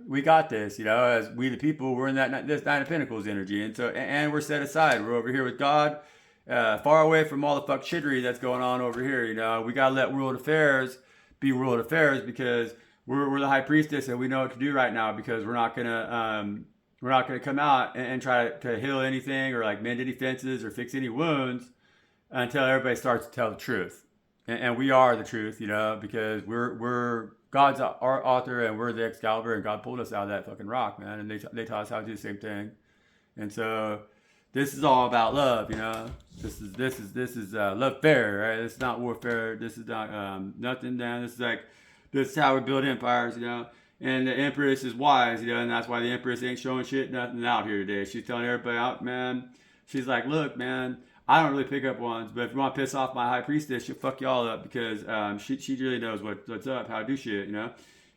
we got this, as we the people, we're in this 9 of Pentacles energy. And we're set aside. We're over here with God, far away from all the fuck shittery that's going on over here. We got to let world affairs be world affairs, because we're the high priestess and we know what to do right now, because we're not gonna come out and try to heal anything or like mend any fences or fix any wounds until everybody starts to tell the truth. And we are the truth, because we're God's our author and we're the Excalibur, and God pulled us out of that fucking rock, man. And they taught us how to do the same thing. And so this is all about love, This is love fair, right? It's not warfare. This is not nothing down. This is how we build empires, And the Empress is wise, and that's why the Empress ain't showing shit nothing out here today. She's telling everybody out, man. She's like, look, man, I don't really pick up ones, but if you want to piss off my high priestess, she'll fuck y'all up, because she really knows what's up, how to do shit,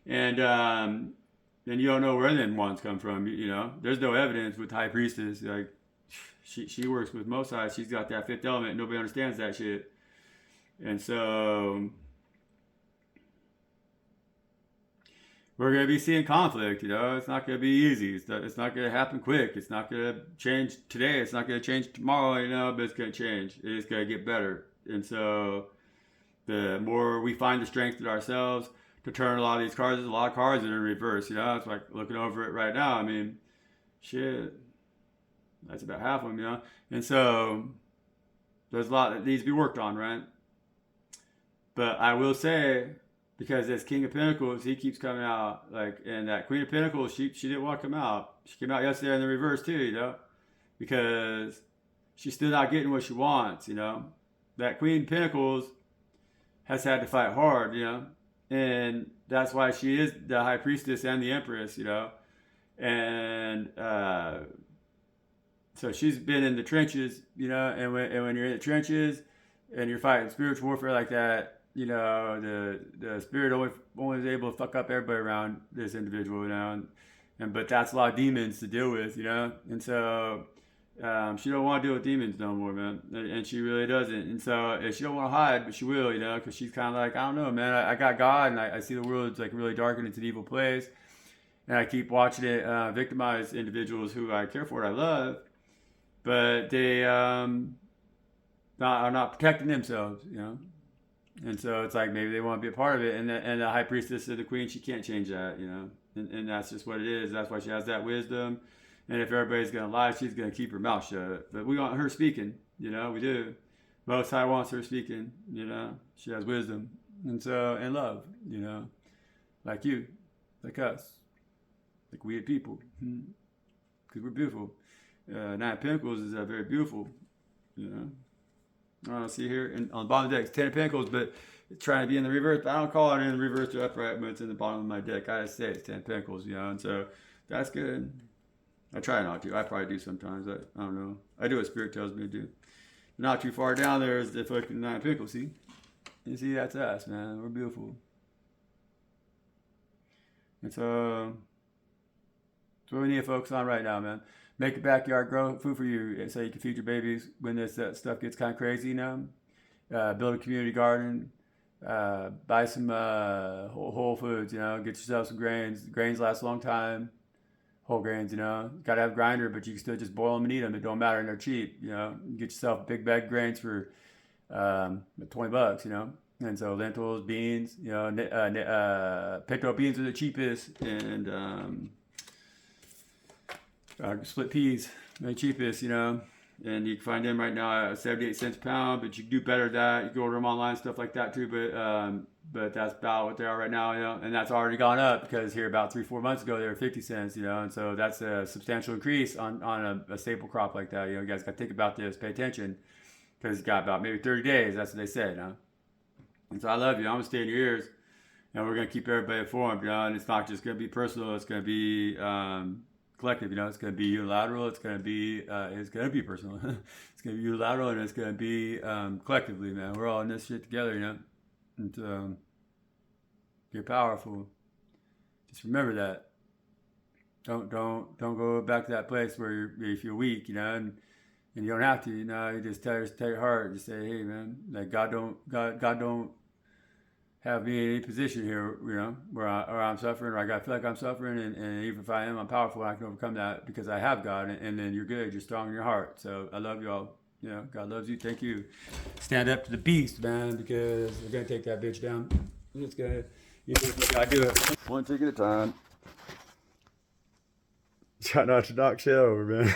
And then you don't know where them ones come from, There's no evidence with the high priestess, like. She works with Mosai. She's got that fifth element. Nobody understands that shit. And so we're going to be seeing conflict, It's not going to be easy. It's not going to happen quick. It's not going to change today. It's not going to change tomorrow, but it's going to change. It's going to get better. And so the more we find the strength in ourselves to turn a lot of these cards, there's a lot of cards that are in reverse, It's like looking over it right now. I mean, shit. That's about half of them, And so there's a lot that needs to be worked on, right? But I will say, because this King of Pentacles, he keeps coming out, and that Queen of Pentacles, she didn't want to come out. She came out yesterday in the reverse too, because she's still not getting what she wants, That Queen of Pentacles has had to fight hard, And that's why she is the High Priestess and the Empress, And so she's been in the trenches, and when you're in the trenches and you're fighting spiritual warfare like that, the spirit only is able to fuck up everybody around this individual, but that's a lot of demons to deal with, and so she don't want to deal with demons no more, man, and she really doesn't. And so she don't want to hide, but she will, because she's kind of like, I don't know, man, I got God, and I see the world's like really dark and it's an evil place, and I keep watching it victimize individuals who I care for and I love. But they are not protecting themselves, And so it's like maybe they want to be a part of it. And the High Priestess of the Queen, she can't change that, And that's just what it is. That's why she has that wisdom. And if everybody's going to lie, she's going to keep her mouth shut. But we want her speaking, we do. Most High wants her speaking, She has wisdom. And so, and love, Like you, like us, like we people. Because we're beautiful. Nine of Pentacles is very beautiful. You know, I don't see here and on the bottom of the deck it's 10 of Pentacles, but it's trying to be in the reverse. I don't call it in the reverse or upright, but it's in the bottom of my deck. I just say it's 10 of Pentacles, you know, and so that's good. I try not to. I probably do sometimes. I don't know. I do what Spirit tells me to do. Not too far down there is the fucking Nine of Pentacles. See? You see, that's us, man. We're beautiful. And so, that's what we need to focus on right now, man. Make your backyard grow food for you so you can feed your babies when this stuff gets kind of crazy, you know. Build a community garden. Buy some whole foods, you know. Get yourself some grains. Grains last a long time. Whole grains, you know. Gotta have a grinder, but you can still just boil them and eat them. It don't matter, and they're cheap, you know. Get yourself a big bag of grains for $20, you know. And so lentils, beans, you know, pinto beans are the cheapest, and split peas are the cheapest, you know. And you can find them right now at 78 cents a pound, but you can do better at that. You can order them online, stuff like that too. But that's about what they are right now, you know. And that's already gone up because here about 3-4 months ago they were 50 cents, you know. And so that's a substantial increase on a staple crop like that. You know, you guys got to think about this, pay attention, because it's got about maybe 30 days. That's what they said, you know. And so I love you. I'm gonna stay in your ears, and we're gonna keep everybody informed, you know. And it's not just gonna be personal. It's gonna be collective, you know. It's gonna be unilateral. It's gonna be personal. It's gonna be unilateral, and it's gonna be collectively, man. We're all in this shit together, you know. And you're powerful. Just remember that. Don't go back to that place where you feel weak, you know. And you don't have to, you know. You just tell your heart. Just say, hey, man, like God don't have me in any position here, you know, where I'm suffering, or I feel like I'm suffering, and even if I am, I'm powerful, and I can overcome that because I have God, and then you're good, you're strong in your heart. So I love y'all. You know, God loves you. Thank you. Stand up to the beast, man, because we're gonna take that bitch down. It's gonna, you gotta do it one tick at a time. Try not to knock shit over, man.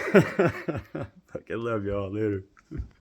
Fucking love y'all. Later.